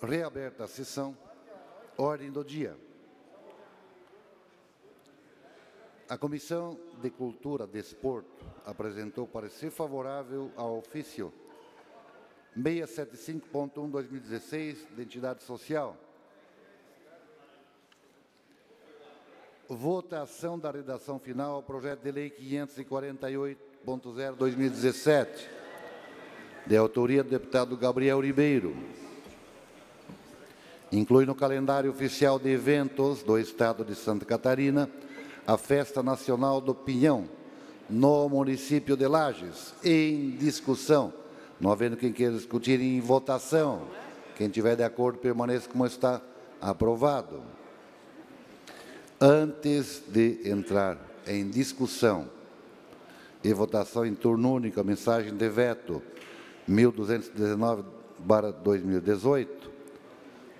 Reaberta a sessão. Ordem do dia. A Comissão de Cultura e Desporto apresentou parecer favorável ao ofício 675.1/2016 da entidade social. Votação da redação final ao projeto de lei 548.0/2017, de autoria do deputado Gabriel Ribeiro. Inclui no calendário oficial de eventos do Estado de Santa Catarina a Festa Nacional do Pinhão, no município de Lages, em discussão. Não havendo quem queira discutir, em votação. Quem tiver de acordo, permaneça como está. Aprovado. Antes de entrar em discussão e votação em turno único, a mensagem de veto 1219/2018,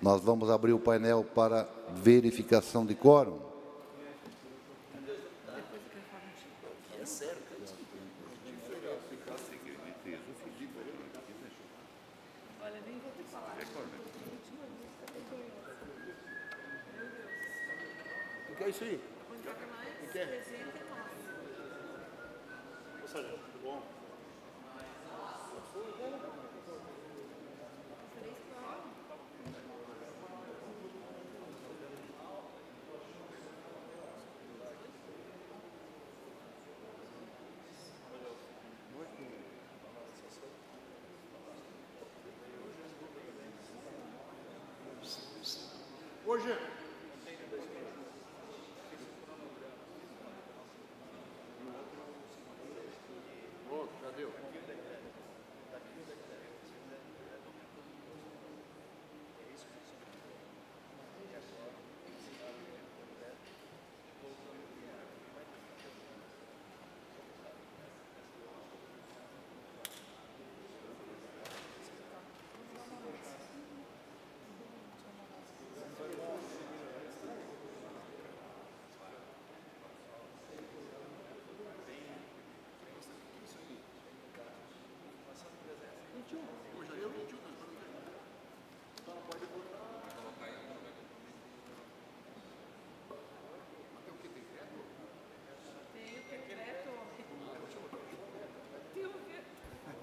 nós vamos abrir o painel para verificação de quórum. O que é isso aí? O que é? Tudo bom? Hoje. Cadê?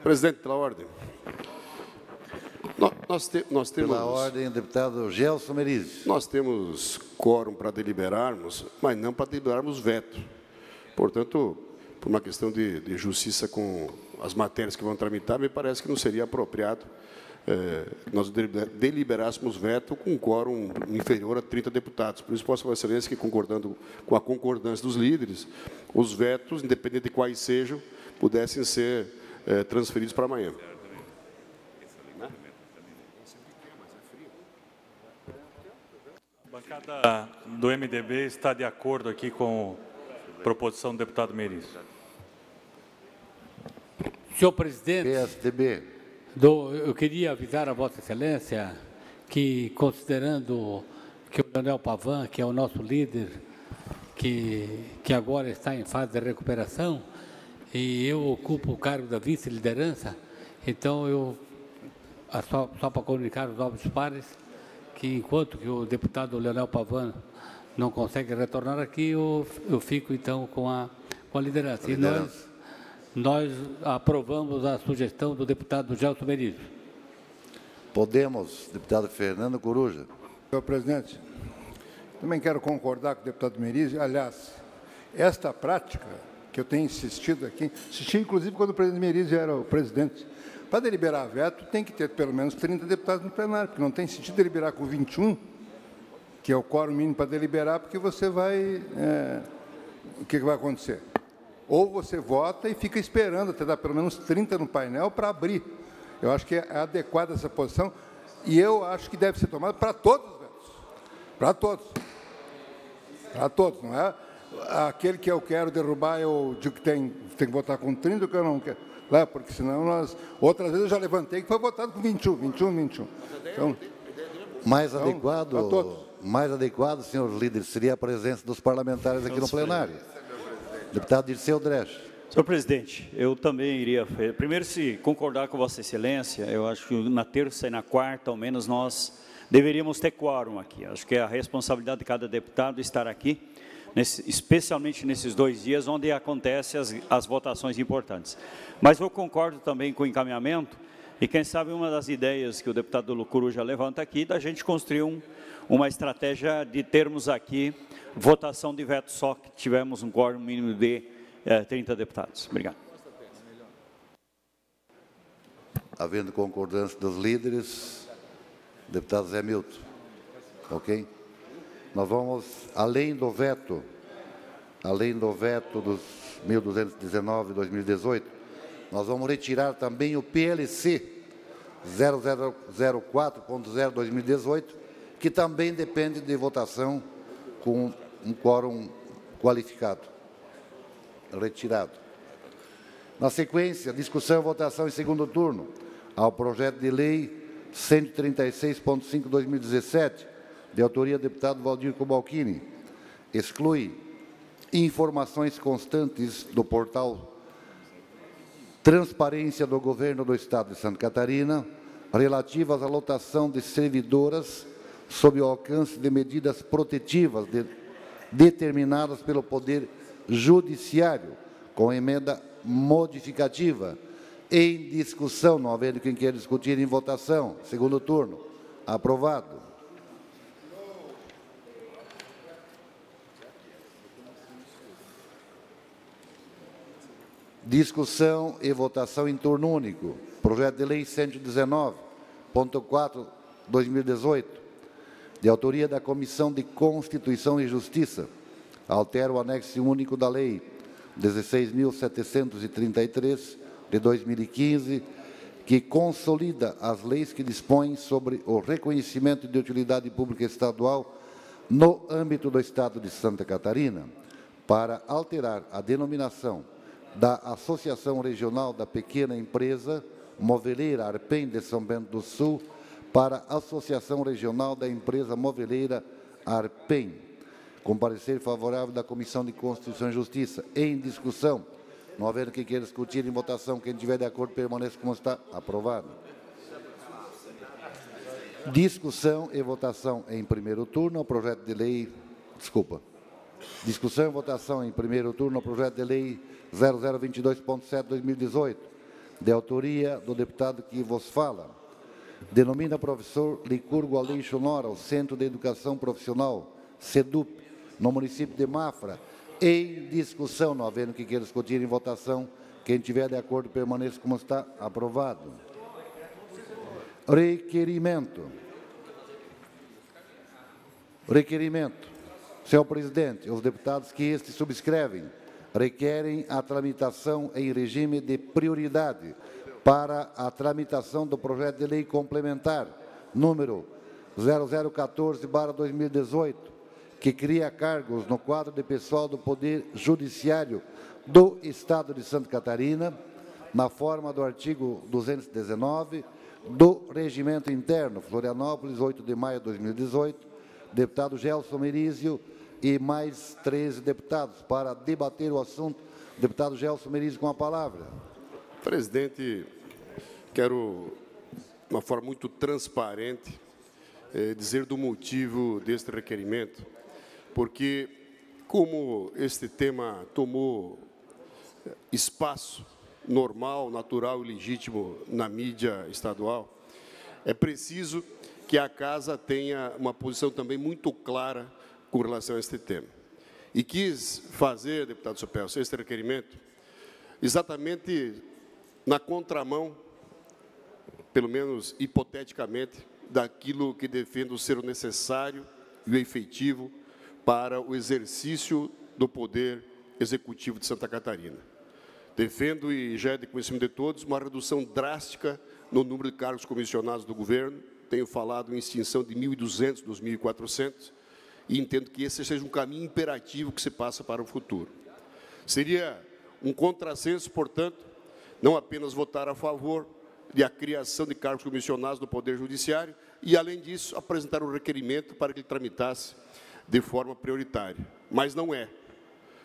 Presidente, pela ordem. Nós temos... Pela ordem, deputado Gelson Merizes. Nós temos quórum para deliberarmos, mas não para deliberarmos veto. Portanto, por uma questão de justiça com as matérias que vão tramitar, me parece que não seria apropriado nós deliberássemos veto com um quórum inferior a 30 deputados. Por isso, posso Vossa Excelência que, concordando com a concordância dos líderes, os vetos, independente de quais sejam, pudessem ser transferidos para amanhã. A bancada do MDB está de acordo aqui com a proposição do deputado Merizes. Senhor presidente, PSDB. Eu queria avisar a Vossa Excelência que, considerando que o Leonel Pavan, que é o nosso líder, que agora está em fase de recuperação, e eu ocupo o cargo da vice-liderança, então só para comunicar aos novos pares, que enquanto que o deputado Leonel Pavan não consegue retornar aqui, eu fico então com a liderança. E nós aprovamos a sugestão do deputado Gelson Merizes. Podemos, deputado Fernando Coruja. Senhor presidente, também quero concordar com o deputado Merizes. Aliás, esta prática que eu tenho insistido aqui, insisti inclusive quando o presidente Merizes era o presidente, para deliberar veto tem que ter pelo menos 30 deputados no plenário, porque não tem sentido deliberar com 21, que é o quórum mínimo para deliberar, porque você vai... o que vai acontecer? Ou você vota e fica esperando até dar pelo menos 30 no painel para abrir. Eu acho que é adequada essa posição e eu acho que deve ser tomada para todos os vetos. Para todos. Para todos, não é? Aquele que eu quero derrubar, eu digo que tem que votar com 30, o que eu não quero. Lá, porque senão nós... Outras vezes eu já levantei que foi votado com 21. Então, mais adequado, senhores líderes, seria a presença dos parlamentares aqui no plenário. Deputado Dirceu Dresch. Senhor presidente, eu também iria... Primeiro, se concordar com Vossa Excelência, eu acho que na terça e na quarta, ao menos, nós deveríamos ter quórum aqui. Acho que é a responsabilidade de cada deputado estar aqui, especialmente nesses 2 dias, onde acontecem as votações importantes. Mas eu concordo também com o encaminhamento, e quem sabe uma das ideias que o deputado Lucuru já levanta aqui, da gente construir uma estratégia de termos aqui votação de veto só, que tivemos um quórum mínimo de 30 deputados. Obrigado. Havendo concordância dos líderes, deputado Zé Milton, ok? Nós vamos, além do veto dos 1.219 de 2018, nós vamos retirar também o PLC 0004.0/2018, que também depende de votação com um quórum qualificado. Retirado. Na sequência, discussão e votação em segundo turno ao projeto de lei 136.5/2017, de autoria do deputado Valdir Cobalcini, exclui informações constantes do portal Transparência do Governo do Estado de Santa Catarina, relativas à lotação de servidoras sob o alcance de medidas protetivas determinadas pelo Poder Judiciário, com emenda modificativa. Em discussão, não havendo quem queira discutir, em votação. Segundo turno. Aprovado. Discussão e votação em turno único. Projeto de lei 119.4/2018, de autoria da Comissão de Constituição e Justiça, altera o anexo único da lei 16.733, de 2015, que consolida as leis que dispõem sobre o reconhecimento de utilidade pública estadual no âmbito do Estado de Santa Catarina, para alterar a denominação da Associação Regional da Pequena Empresa Moveleira Arpem de São Bento do Sul para Associação Regional da Empresa Moveleira Arpem. Com parecer favorável da Comissão de Constituição e Justiça. Em discussão. Não havendo quem queira discutir, em votação, quem tiver de acordo permaneça como está. Aprovado. Discussão e votação em primeiro turno ao projeto de lei... Desculpa. Discussão e votação em primeiro turno ao projeto de lei 0022.7/2018, de autoria do deputado que vos fala. Denomina professor Licurgo Aleixo Nora, o Centro de Educação Profissional, CEDUP, no município de Mafra. Em discussão, não havendo que queira discutir, em votação, quem tiver de acordo permaneça como está. Aprovado. Requerimento. Senhor presidente, os deputados que este subscrevem requerem a tramitação em regime de prioridade para a tramitação do projeto de lei complementar número 0014/2018, que cria cargos no quadro de pessoal do Poder Judiciário do Estado de Santa Catarina, na forma do artigo 219 do Regimento Interno, Florianópolis, 8 de maio de 2018, deputado Gelson Merizio e mais 13 deputados. Para debater o assunto, deputado Gelson Merizio com a palavra. Presidente, quero, de uma forma muito transparente, dizer do motivo deste requerimento, porque como este tema tomou espaço normal, natural e legítimo na mídia estadual, é preciso que a Casa tenha uma posição também muito clara com relação a este tema. E quis fazer, deputado Sopelso, este requerimento exatamente na contramão, pelo menos hipoteticamente, daquilo que defendo ser o necessário e o efetivo para o exercício do Poder Executivo de Santa Catarina. Defendo, e já é de conhecimento de todos, uma redução drástica no número de cargos comissionados do governo. Tenho falado em extinção de 1.200 dos 1.400 e entendo que esse seja um caminho imperativo que se passa para o futuro. Seria um contrassenso, portanto, não apenas votar a favor de a criação de cargos comissionados do Poder Judiciário e, além disso, apresentar um requerimento para que ele tramitasse de forma prioritária. Mas não é.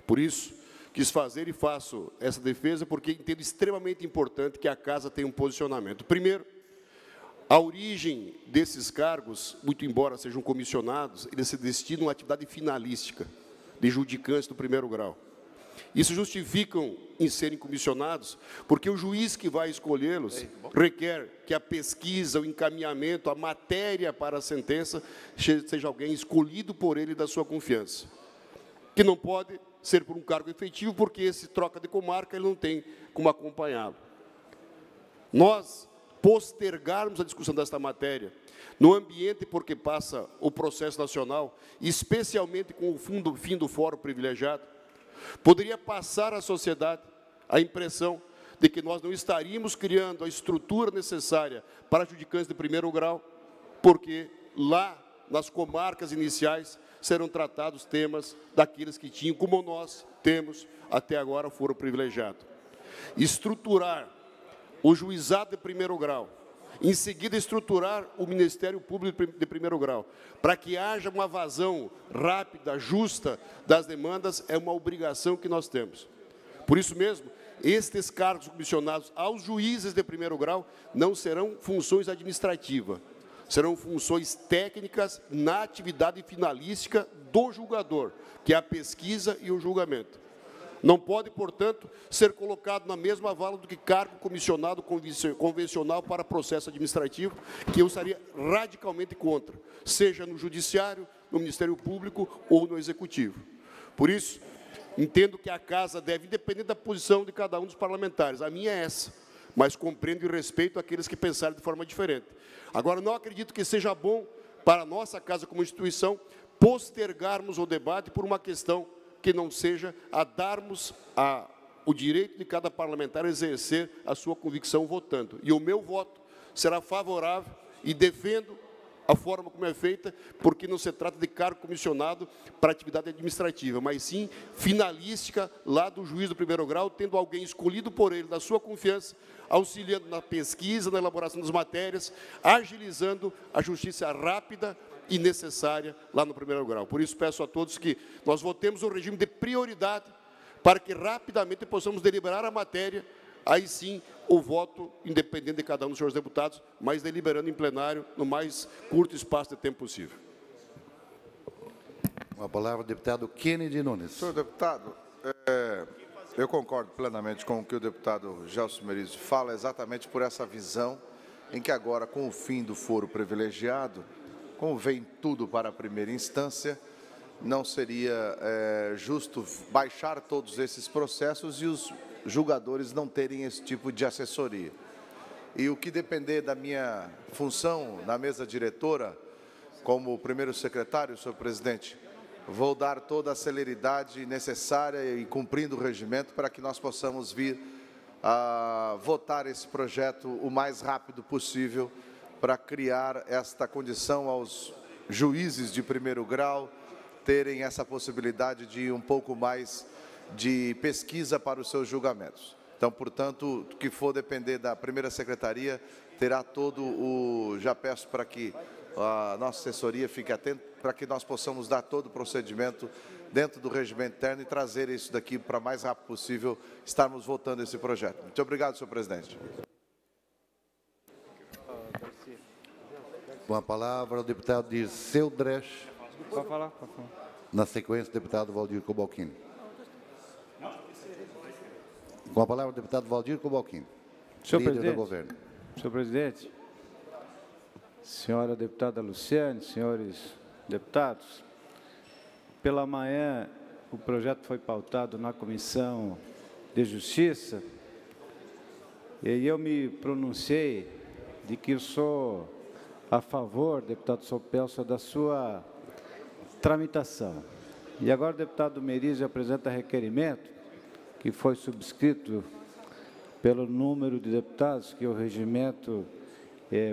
Por isso, quis fazer e faço essa defesa porque entendo extremamente importante que a Casa tenha um posicionamento. Primeiro, A origem desses cargos, muito embora sejam comissionados, eles se destinam à atividade finalística, de judicantes do primeiro grau. Isso justificam em serem comissionados, porque o juiz que vai escolhê-los requer que a pesquisa, o encaminhamento, a matéria para a sentença seja alguém escolhido por ele da sua confiança. Que não pode ser por um cargo efetivo, porque esse troca de comarca ele não tem como acompanhá-lo. Nós postergarmos a discussão desta matéria no ambiente porque passa o processo nacional, especialmente com o fim do fórum privilegiado, poderia passar à sociedade a impressão de que nós não estaríamos criando a estrutura necessária para adjudicantes de primeiro grau, porque lá, nas comarcas iniciais, serão tratados temas daqueles que tinham, como nós temos até agora, foro privilegiado. Estruturar o juizado de primeiro grau, em seguida estruturar o Ministério Público de primeiro grau, para que haja uma vazão rápida, justa das demandas, é uma obrigação que nós temos. Por isso mesmo, estes cargos comissionados aos juízes de primeiro grau não serão funções administrativas, serão funções técnicas na atividade finalística do julgador, que é a pesquisa e o julgamento. Não pode, portanto, ser colocado na mesma vala do que cargo comissionado convencional para processo administrativo, que eu estaria radicalmente contra, seja no Judiciário, no Ministério Público ou no Executivo. Por isso, entendo que a Casa deve, independente da posição de cada um dos parlamentares, a minha é essa, mas compreendo e respeito aqueles que pensarem de forma diferente. Agora, não acredito que seja bom para a nossa Casa como instituição postergarmos o debate por uma questão que não seja a darmos o direito de cada parlamentar a exercer a sua convicção votando. E o meu voto será favorável e defendo a forma como é feita, porque não se trata de cargo comissionado para atividade administrativa, mas sim finalística lá do juiz do primeiro grau, tendo alguém escolhido por ele, da sua confiança, auxiliando na pesquisa, na elaboração das matérias, agilizando a justiça rápida e necessária lá no primeiro grau. Por isso, peço a todos que nós votemos o regime de prioridade para que rapidamente possamos deliberar a matéria, aí sim o voto independente de cada um dos senhores deputados, mas deliberando em plenário no mais curto espaço de tempo possível. Com a palavra o deputado Kennedy Nunes. Senhor deputado, eu concordo plenamente com o que o deputado Gelson Merizio fala, exatamente por essa visão em que agora, com o fim do foro privilegiado, como vem tudo para a primeira instância, não seria justo baixar todos esses processos e os julgadores não terem esse tipo de assessoria. E o que depender da minha função na mesa diretora, como primeiro secretário, senhor presidente, vou dar toda a celeridade necessária e cumprindo o regimento para que nós possamos vir a votar esse projeto o mais rápido possível, para criar esta condição aos juízes de primeiro grau terem essa possibilidade de um pouco mais de pesquisa para os seus julgamentos. Então, portanto, o que for depender da primeira secretaria, terá todo o... Já peço para que a nossa assessoria fique atenta, para que nós possamos dar todo o procedimento dentro do regimento interno e trazer isso daqui para mais rápido possível, estarmos votando esse projeto. Muito obrigado, senhor presidente. Com a palavra, o deputado Dirceu Dresch. Pode falar, pode falar. Na sequência, o deputado Valdir Cobalcini. Com a palavra, o deputado Valdir Cobalcini, líder do governo. Senhor presidente, senhora deputada Luciane, senhores deputados, pela manhã o projeto foi pautado na Comissão de Justiça e eu me pronunciei de que eu sou a favor, deputado Sopelso, da sua tramitação. E agora o deputado Merizio apresenta requerimento que foi subscrito pelo número de deputados que o regimento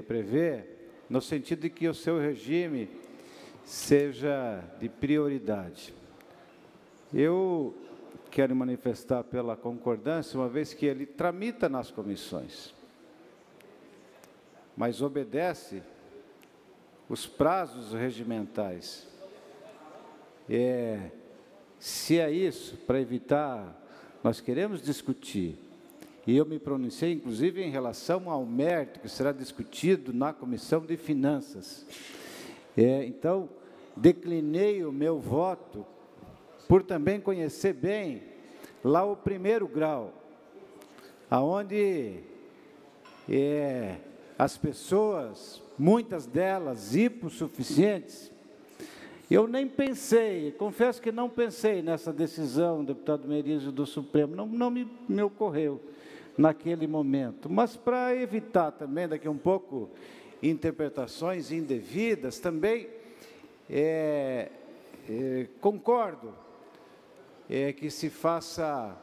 prevê, no sentido de que o seu regime seja de prioridade. Eu quero manifestar pela concordância, uma vez que ele tramita nas comissões, mas obedece os prazos regimentais. Se é isso, para evitar, nós queremos discutir e eu me pronunciei, inclusive, em relação ao mérito que será discutido na Comissão de Finanças. Então, declinei o meu voto por também conhecer bem lá o primeiro grau, aonde as pessoas, muitas delas hipossuficientes, eu nem pensei, confesso que não pensei nessa decisão, deputado Merizio, do Supremo, não me ocorreu naquele momento, mas para evitar também, daqui a um pouco, interpretações indevidas, também concordo que se faça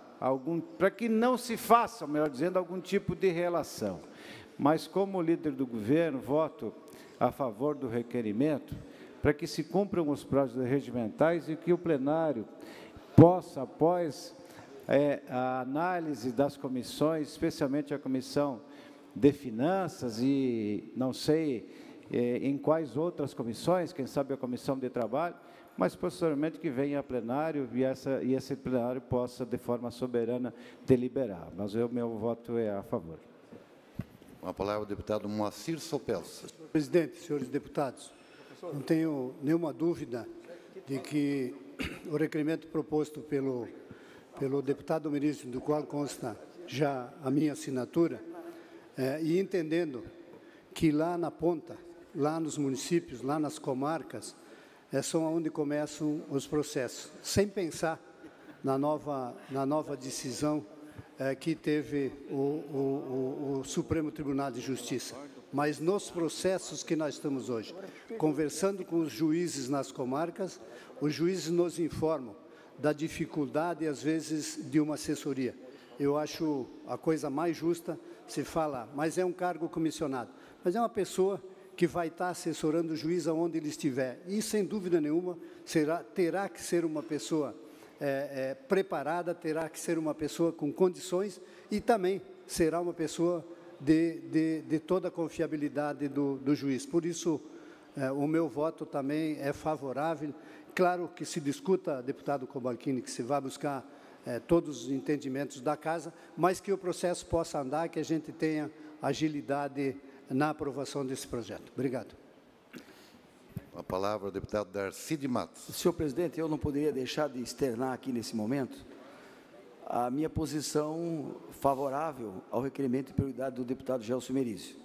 para que não se faça, melhor dizendo, algum tipo de relação. Mas, como líder do governo, voto a favor do requerimento para que se cumpram os prazos regimentais e que o plenário possa, após a análise das comissões, especialmente a Comissão de Finanças e não sei em quais outras comissões, quem sabe a Comissão de Trabalho, mas posteriormente que venha a plenário e esse plenário possa, de forma soberana, deliberar. Mas o meu voto é a favor. Com a palavra o deputado Moacir Sopelsa. Senhor presidente, senhores deputados, não tenho nenhuma dúvida de que o requerimento proposto pelo deputado Merizio, do qual consta já a minha assinatura, e entendendo que lá na ponta, lá nos municípios, lá nas comarcas, são onde começam os processos, sem pensar na nova decisão que teve o Supremo Tribunal de Justiça, mas nos processos que nós estamos hoje. Conversando com os juízes nas comarcas, os juízes nos informam da dificuldade, às vezes, de uma assessoria. Eu acho a coisa mais justa se fala, mas é um cargo comissionado, mas é uma pessoa que vai estar assessorando o juiz aonde ele estiver. E, sem dúvida nenhuma, terá que ser uma pessoa preparada, terá que ser uma pessoa com condições e também será uma pessoa de toda a confiabilidade do juiz. Por isso, o meu voto também é favorável. Claro que se discuta, deputado Cobalcini, que se vai buscar todos os entendimentos da casa, mas que o processo possa andar, que a gente tenha agilidade na aprovação desse projeto. Obrigado. A palavra ao deputado Darcy de Matos. Senhor presidente, eu não poderia deixar de externar aqui nesse momento a minha posição favorável ao requerimento de prioridade do deputado Gelson Merizio.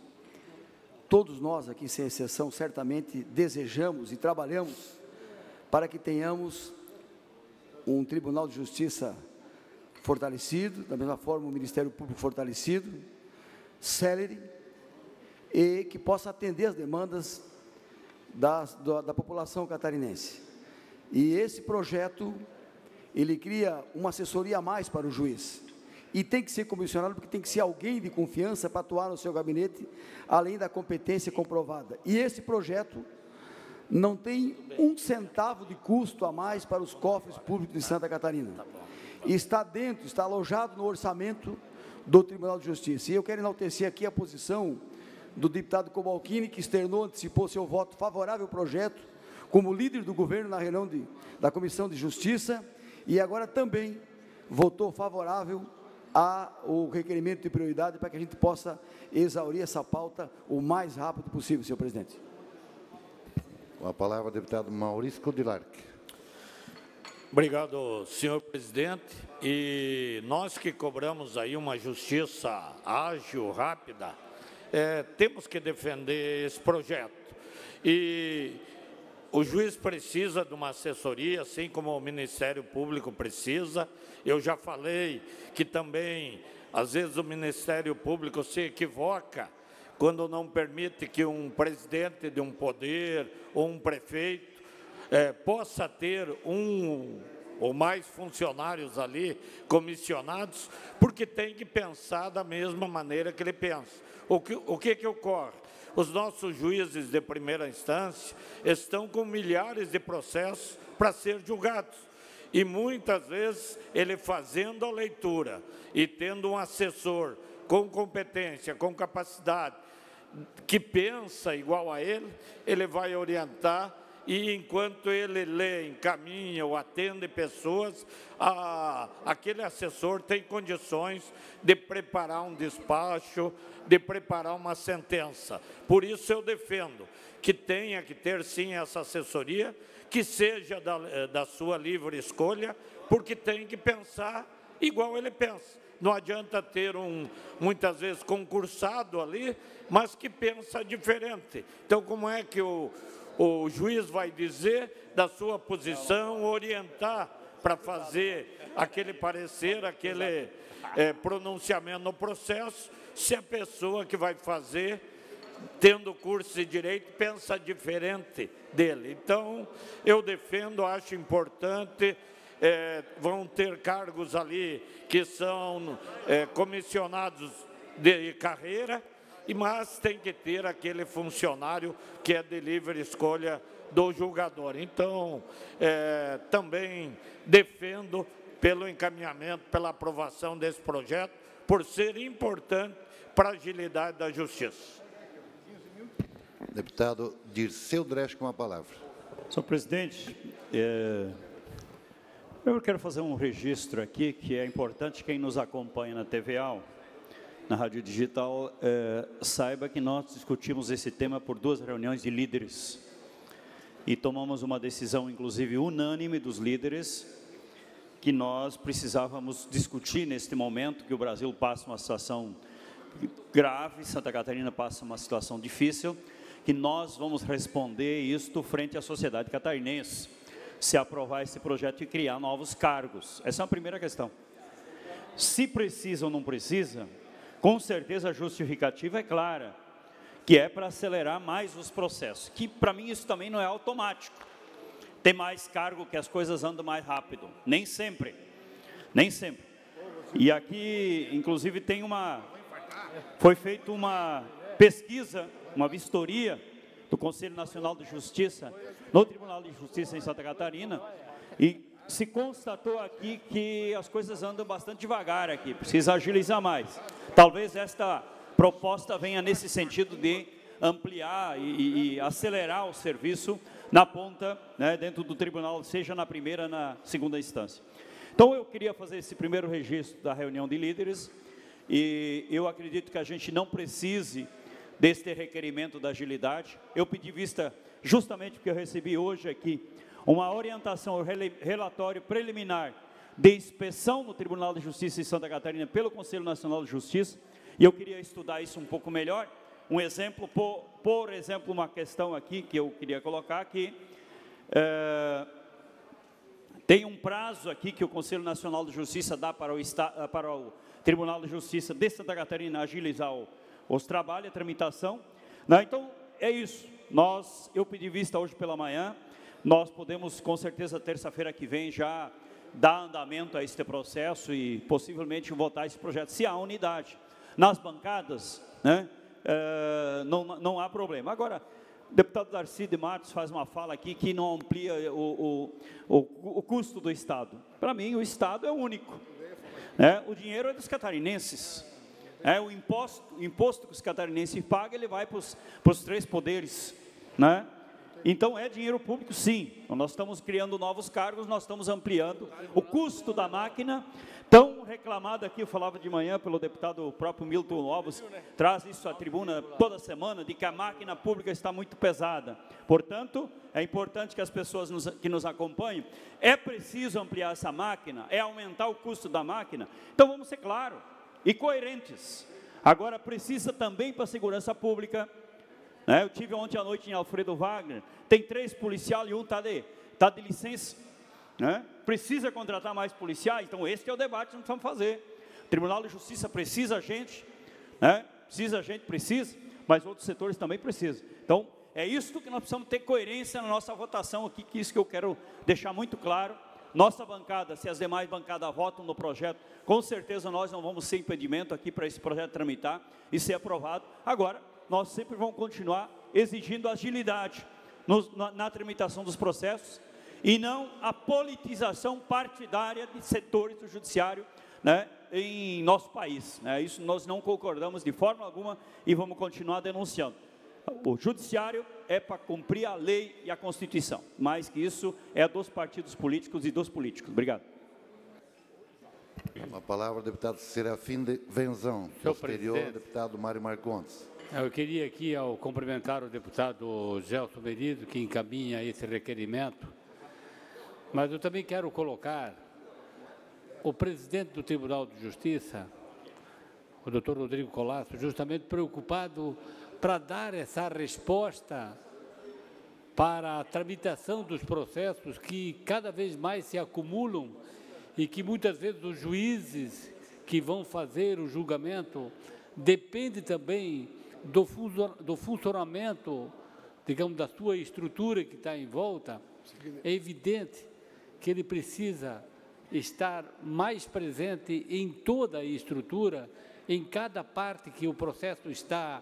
Todos nós aqui, sem exceção, certamente desejamos e trabalhamos para que tenhamos um Tribunal de Justiça fortalecido, da mesma forma o Ministério Público fortalecido, célere, e que possa atender as demandas da população catarinense. E esse projeto, ele cria uma assessoria a mais para o juiz. E tem que ser comissionado, porque tem que ser alguém de confiança para atuar no seu gabinete, além da competência comprovada. E esse projeto não tem um centavo de custo a mais para os cofres públicos de Santa Catarina. E está alojado no orçamento do Tribunal de Justiça. E eu quero enaltecer aqui a posição do deputado Cobalcini, que antecipou seu voto favorável ao projeto, como líder do governo na reunião da Comissão de Justiça, e agora também votou favorável ao requerimento de prioridade para que a gente possa exaurir essa pauta o mais rápido possível, senhor presidente. Com a palavra, o deputado Maurício Codilarc. Obrigado, senhor presidente. E nós que cobramos aí uma justiça ágil, rápida, temos que defender esse projeto. E o juiz precisa de uma assessoria, assim como o Ministério Público precisa. Eu já falei que também, às vezes, o Ministério Público se equivoca quando não permite que um presidente de um poder ou um prefeito possa ter um ou mais funcionários ali comissionados, porque tem que pensar da mesma maneira que ele pensa. O que ocorre? Os nossos juízes de primeira instância estão com milhares de processos para ser julgados. E muitas vezes ele fazendo a leitura e tendo um assessor com competência, com capacidade, que pensa igual a ele vai orientar e enquanto ele lê, encaminha ou atende pessoas, aquele assessor tem condições de preparar um despacho, de preparar uma sentença. Por isso eu defendo que tenha que ter sim essa assessoria, que seja da sua livre escolha, porque tem que pensar igual ele pensa. Não adianta ter muitas vezes, concursado ali, mas que pensa diferente. Então, como é que o juiz vai dizer da sua posição, orientar para fazer aquele parecer, aquele pronunciamento no processo, se a pessoa que vai fazer, tendo curso de direito, pensa diferente dele. Então, eu defendo, acho importante. Vão ter cargos ali que são comissionados de carreira, mas tem que ter aquele funcionário que é de livre escolha do julgador. Então, também defendo pelo encaminhamento, pela aprovação desse projeto, por ser importante para a agilidade da justiça. Deputado Dirceu Dresch com a palavra. Senhor presidente, eu quero fazer um registro aqui, que é importante quem nos acompanha na TVA, na Rádio Digital, saiba que nós discutimos esse tema por 2 reuniões de líderes e tomamos uma decisão, inclusive, unânime dos líderes, que nós precisávamos discutir neste momento, que o Brasil passa uma situação grave, Santa Catarina passa uma situação difícil, que nós vamos responder isto frente à sociedade catarinense, se aprovar esse projeto e criar novos cargos. Essa é a primeira questão. Se precisa ou não precisa, com certeza a justificativa é clara, que é para acelerar mais os processos, que para mim isso também não é automático. Ter mais cargo que as coisas andam mais rápido, nem sempre, nem sempre. E aqui, inclusive, foi feita uma pesquisa, uma vistoria do Conselho Nacional de Justiça, no Tribunal de Justiça em Santa Catarina, e se constatou aqui que as coisas andam bastante devagar aqui, precisa agilizar mais. Talvez esta proposta venha nesse sentido de ampliar e acelerar o serviço na ponta, né, dentro do tribunal, seja na primeira, na segunda instância. Então, eu queria fazer esse primeiro registro da reunião de líderes, e eu acredito que a gente não precise deste requerimento da agilidade. Eu pedi vista justamente porque eu recebi hoje aqui uma orientação, relatório preliminar de inspeção no Tribunal de Justiça de Santa Catarina pelo Conselho Nacional de Justiça, e eu queria estudar isso um pouco melhor. Um exemplo, por exemplo, uma questão aqui que eu queria colocar, que tem um prazo aqui que o Conselho Nacional de Justiça dá para o Tribunal de Justiça de Santa Catarina agilizar os trabalhos, a tramitação, né? Então, é isso. Eu pedi vista hoje pela manhã, nós podemos, com certeza, terça-feira que vem, já dar andamento a este processo e, possivelmente, votar esse projeto, se há unidade. Nas bancadas, né, não há problema. Agora, o deputado Darcy de Matos faz uma fala aqui que não amplia o custo do Estado. Para mim, o Estado é único. Né? O dinheiro é dos catarinenses. O imposto que os catarinenses pagam, ele vai para os 3 poderes, né? Então, é dinheiro público, sim. Nós estamos criando novos cargos, nós estamos ampliando o custo da máquina, tão reclamado aqui, eu falava de manhã pelo deputado próprio Milton Lobos, traz isso à tribuna toda semana, de que a máquina pública está muito pesada. Portanto, é importante que as pessoas que nos acompanhem, é preciso ampliar essa máquina, é aumentar o custo da máquina. Então, vamos ser claros e coerentes. Agora, precisa também para a segurança pública, né? Eu tive ontem à noite em Alfredo Wagner, tem 3 policiais e um está de licença, né? Precisa contratar mais policiais, então esse é o debate que nós vamos fazer. O Tribunal de Justiça precisa a gente, né? Precisa, mas outros setores também precisam. Então, é isso que nós precisamos ter coerência na nossa votação aqui, que isso que eu quero deixar muito claro. Nossa bancada, se as demais bancadas votam no projeto, com certeza nós não vamos ser impedimento aqui para esse projeto tramitar e ser aprovado. Agora, nós sempre vamos continuar exigindo agilidade na tramitação dos processos e não a politização partidária de setores do judiciário, né, em nosso país, né? Isso nós não concordamos de forma alguma e vamos continuar denunciando. o judiciário é para cumprir a lei e a Constituição. Mais que isso, é dos partidos políticos e dos políticos. Obrigado. A palavra ao deputado Serafim de Venzão, posterior ao deputado Mário Marcondes. Eu queria aqui, ao cumprimentar o deputado Gelson Merido, que encaminha esse requerimento, mas eu também quero colocar o presidente do Tribunal de Justiça, o doutor Rodrigo Colasso, justamente preocupado para dar essa resposta para a tramitação dos processos que cada vez mais se acumulam e que muitas vezes os juízes que vão fazer o julgamento depende também do funcionamento, digamos, da sua estrutura que está em volta. É evidente que ele precisa estar mais presente em toda a estrutura, em cada parte que o processo está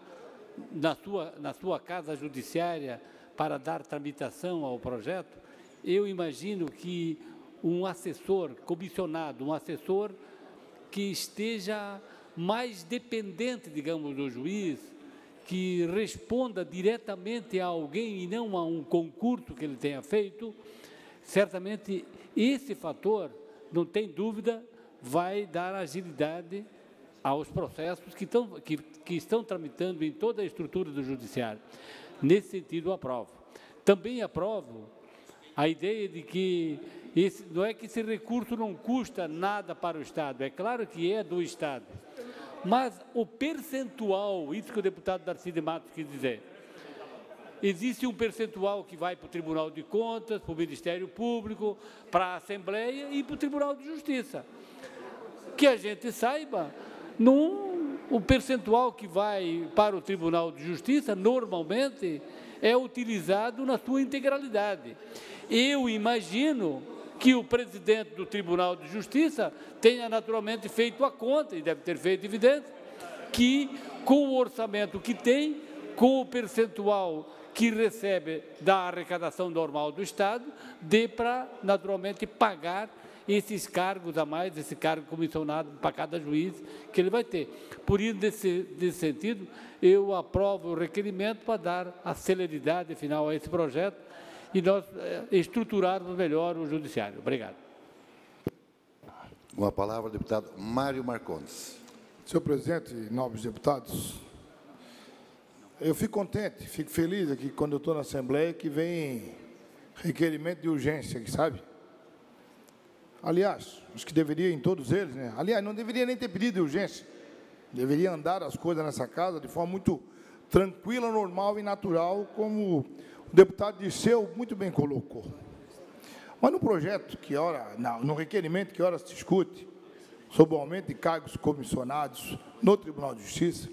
na sua casa judiciária para dar tramitação ao projeto. Eu imagino que um assessor comissionado, um assessor que esteja mais dependente, digamos, do juiz, que responda diretamente a alguém e não a um concurso que ele tenha feito, certamente esse fator, não tem dúvida, vai dar agilidade aos processos que estão tramitando em toda a estrutura do judiciário. Nesse sentido, aprovo. Também aprovo a ideia de que não é que esse recurso não custa nada para o Estado, é claro que é do Estado, mas o percentual, isso que o deputado Darcy de Matos quis dizer, existe um percentual que vai para o Tribunal de Contas, para o Ministério Público, para a Assembleia e para o Tribunal de Justiça. Que a gente saiba, o percentual que vai para o Tribunal de Justiça, normalmente, é utilizado na sua integralidade. Eu imagino que o presidente do Tribunal de Justiça tenha naturalmente feito a conta, e deve ter feito, evidente, que com o orçamento que tem, com o percentual que recebe da arrecadação normal do Estado, dê para, naturalmente, pagar esses cargos a mais, esse cargo comissionado para cada juiz que ele vai ter. Por isso, nesse sentido, eu aprovo o requerimento para dar a celeridade final a esse projeto e nós estruturarmos melhor o judiciário. Obrigado. Com a palavra, o deputado Mário Marcondes. Senhor presidente, nobres deputados, eu fico contente, fico feliz aqui quando eu estou na Assembleia que vem requerimento de urgência, sabe? Aliás, acho que deveria em todos eles, né? Aliás, não deveria nem ter pedido de urgência. Deveria andar as coisas nessa casa de forma muito tranquila, normal e natural, como o deputado Disseu muito bem colocou. Mas no projeto que no requerimento que ora se discute sobre o aumento de cargos comissionados no Tribunal de Justiça,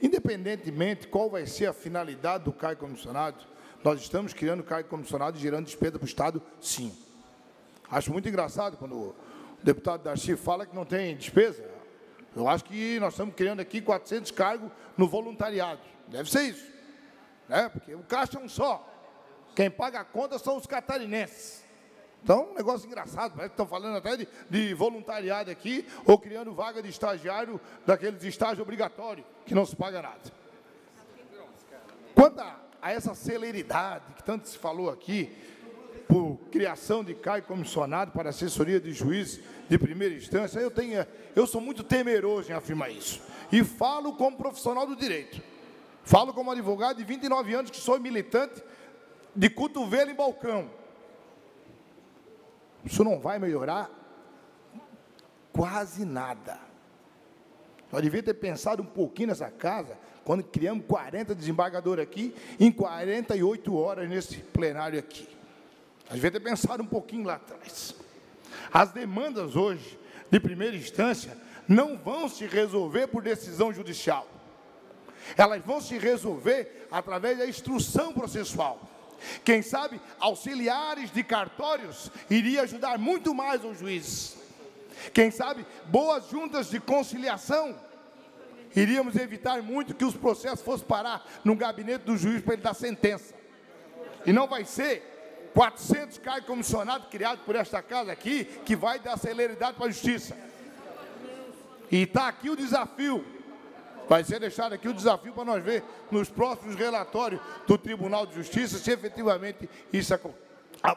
independentemente qual vai ser a finalidade do cargo comissionado, nós estamos criando cargo comissionado e gerando despesa para o Estado, sim. Acho muito engraçado quando o deputado Darcy fala que não tem despesa. Eu acho que nós estamos criando aqui 400 cargos no voluntariado. Deve ser isso, né? Porque o caixa é um só. Quem paga a conta são os catarinenses. Então, um negócio engraçado. Parece que estão falando até de voluntariado aqui, ou criando vaga de estagiário, daqueles estágios obrigatórios, que não se paga nada. Quanto a essa celeridade que tanto se falou aqui, por criação de cargo comissionado para assessoria de juiz de primeira instância, eu sou muito temeroso em afirmar isso. E falo como profissional do direito. Falo como advogado de 29 anos que sou militante de cotovelo em balcão. Isso não vai melhorar quase nada. Eu devia ter pensado um pouquinho nessa casa, quando criamos 40 desembargadores aqui, em 48 horas nesse plenário aqui. A gente devia ter pensado um pouquinho lá atrás. As demandas hoje, de primeira instância, não vão se resolver por decisão judicial. Elas vão se resolver através da instrução processual. Quem sabe, auxiliares de cartórios iria ajudar muito mais os juízes. Quem sabe, boas juntas de conciliação, iríamos evitar muito que os processos fossem parar no gabinete do juiz para ele dar sentença. E não vai ser 400 cargos comissionados criados por esta casa aqui, que vai dar celeridade para a justiça. E está aqui o desafio. Vai ser deixado aqui o desafio para nós ver nos próximos relatórios do Tribunal de Justiça se efetivamente isso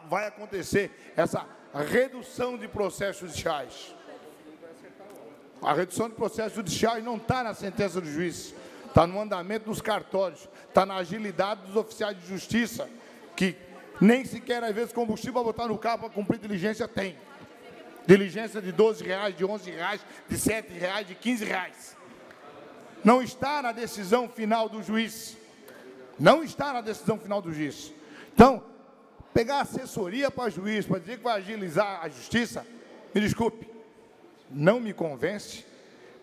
vai acontecer, essa redução de processos judiciais. A redução de processos judiciais não está na sentença do juiz, está no andamento dos cartórios, está na agilidade dos oficiais de justiça, que nem sequer, às vezes, combustível para botar no carro para cumprir diligência tem. Diligência de R$12, de R$11, de R$7, de R$15. Não está na decisão final do juiz. Não está na decisão final do juiz. Então, pegar assessoria para juiz, para dizer que vai agilizar a justiça, me desculpe, não me convence.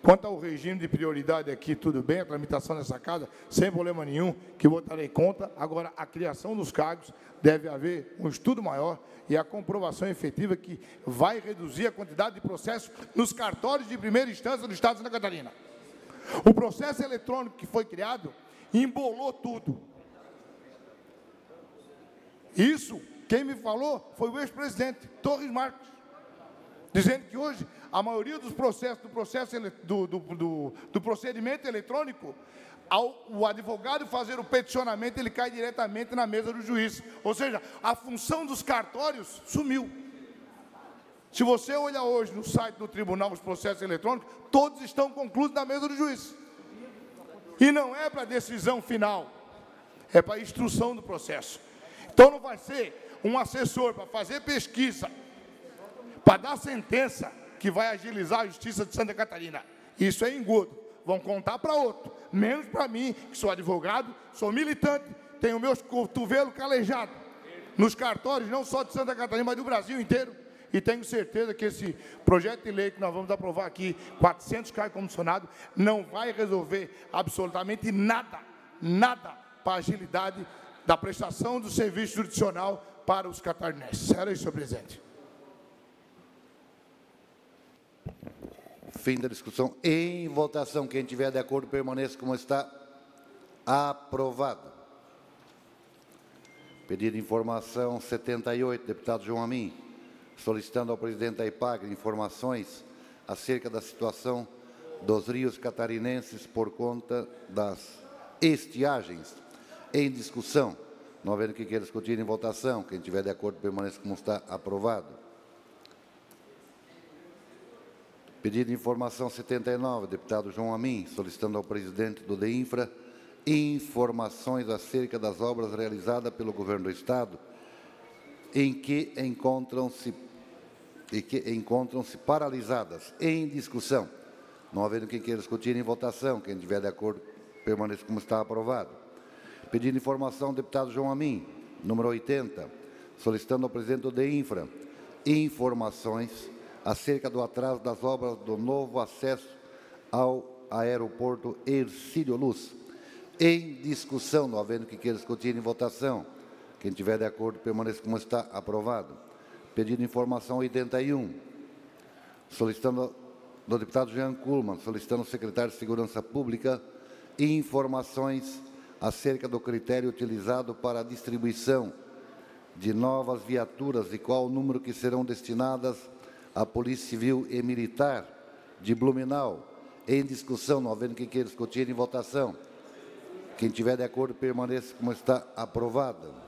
Quanto ao regime de prioridade aqui, tudo bem, a tramitação dessa casa, sem problema nenhum, que votarei contra. Agora, a criação dos cargos, deve haver um estudo maior e a comprovação efetiva que vai reduzir a quantidade de processos nos cartórios de primeira instância do Estado de Santa Catarina. O processo eletrônico que foi criado embolou tudo. Isso, quem me falou foi o ex-presidente Torres Marques, dizendo que hoje a maioria dos processos, do procedimento eletrônico, o advogado fazer o peticionamento, ele cai diretamente na mesa do juiz. Ou seja, a função dos cartórios sumiu. Se você olhar hoje no site do tribunal os processos eletrônicos, todos estão concluídos na mesa do juiz. E não é para decisão final, é para instrução do processo. Então não vai ser um assessor para fazer pesquisa, para dar sentença, que vai agilizar a justiça de Santa Catarina. Isso é engodo. Vão contar para outro. Menos para mim, que sou advogado, sou militante, tenho meus cotovelos calejados nos cartórios, não só de Santa Catarina, mas do Brasil inteiro. E tenho certeza que esse projeto de lei que nós vamos aprovar aqui, 400 cargos comissionados, não vai resolver absolutamente nada, nada para a agilidade da prestação do serviço jurisdicional para os catarinenses. Era isso, senhor presidente. Fim da discussão. Em votação, quem tiver de acordo, permaneça como está. Aprovado. Pedido de informação 78, deputado João Amin, solicitando ao presidente da IPAGRE informações acerca da situação dos rios catarinenses por conta das estiagens. Em discussão. Não havendo que queira discutir em votação. Quem tiver de acordo, permaneça como está. Aprovado. Pedido de informação 79, deputado João Amin, solicitando ao presidente do DEINFRA informações acerca das obras realizadas pelo governo do Estado em que encontram-se paralisadas. Em discussão. Não havendo quem queira discutir em votação. Quem tiver de acordo, permaneça como está. Aprovado. Pedido de informação, deputado João Amin, número 80, solicitando ao presidente do DEINFRA informações acerca do atraso das obras do novo acesso ao aeroporto Hercílio Luz. Em discussão, não havendo que queira discutir em votação. Quem tiver de acordo, permaneça como está. Aprovado. Pedido de informação 81, solicitando do deputado Jean Kuhlmann, solicitando ao secretário de Segurança Pública informações acerca do critério utilizado para a distribuição de novas viaturas e qual o número que serão destinadas à Polícia Civil e Militar de Blumenau. Em discussão, não havendo quem queira discutir em votação. Quem tiver de acordo, permaneça como está. Aprovada.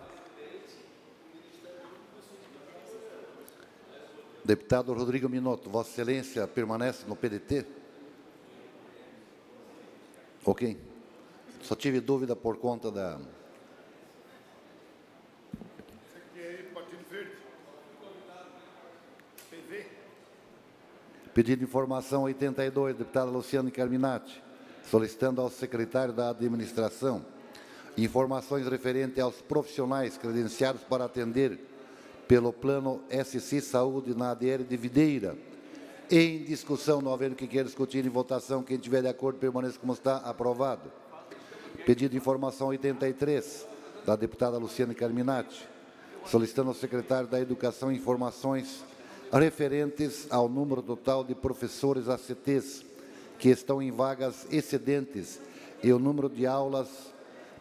Deputado Rodrigo Minotto, Vossa Excelência permanece no PDT? Ok. Só tive dúvida por conta da... Pedido de informação 82, deputada Luciane Carminati, solicitando ao secretário da Administração informações referentes aos profissionais credenciados para atender pelo Plano SC Saúde na ADR de Videira. Em discussão, não havendo que queira discutir em votação, quem tiver de acordo, permaneça como está. Aprovado. Pedido de informação 83, da deputada Luciane Carminati, solicitando ao secretário da Educação informações referentes ao número total de professores ACTs que estão em vagas excedentes e o número de aulas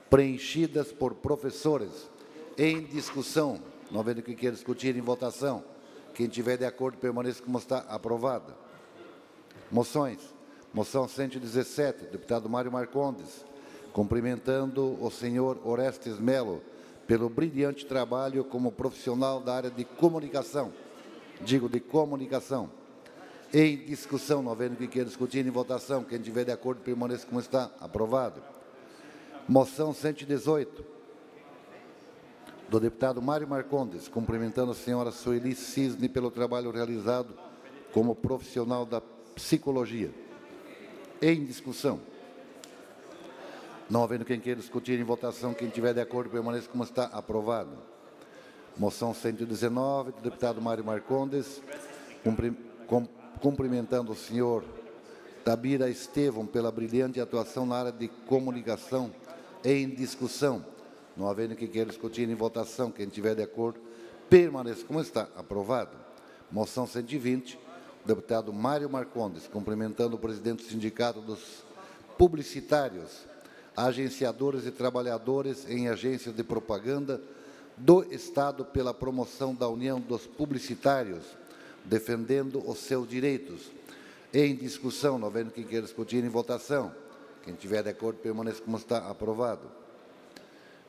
preenchidas por professores. Em discussão, não havendo que queira discutir em votação, quem tiver de acordo permaneça como está. Aprovada. Moções. Moção 117, deputado Mário Marcondes, cumprimentando o senhor Orestes Melo pelo brilhante trabalho como profissional da área de comunicação. Digo, de comunicação. Em discussão, não havendo que queira discutir, em votação. Quem tiver de acordo, permaneça como está. Aprovado. Moção 118, do deputado Mário Marcondes, cumprimentando a senhora Sueli Cisne pelo trabalho realizado como profissional da psicologia. Em discussão. Não havendo quem queira discutir, em votação. Quem tiver de acordo, permaneça como está. Aprovado. Moção 119, do deputado Mário Marcondes, cumprimentando o senhor Tabira Estevão pela brilhante atuação na área de comunicação. Em discussão. Não havendo quem queira discutir, em votação. Quem tiver de acordo, permaneça como está. Aprovado. Moção 120, deputado Mário Marcondes, cumprimentando o presidente do Sindicato dos Publicitários, agenciadores e trabalhadores em agências de propaganda do Estado pela promoção da União dos Publicitários, defendendo os seus direitos. Em discussão, não havendo quem queira discutir, em votação. Quem tiver de acordo, permaneça como está. Aprovado.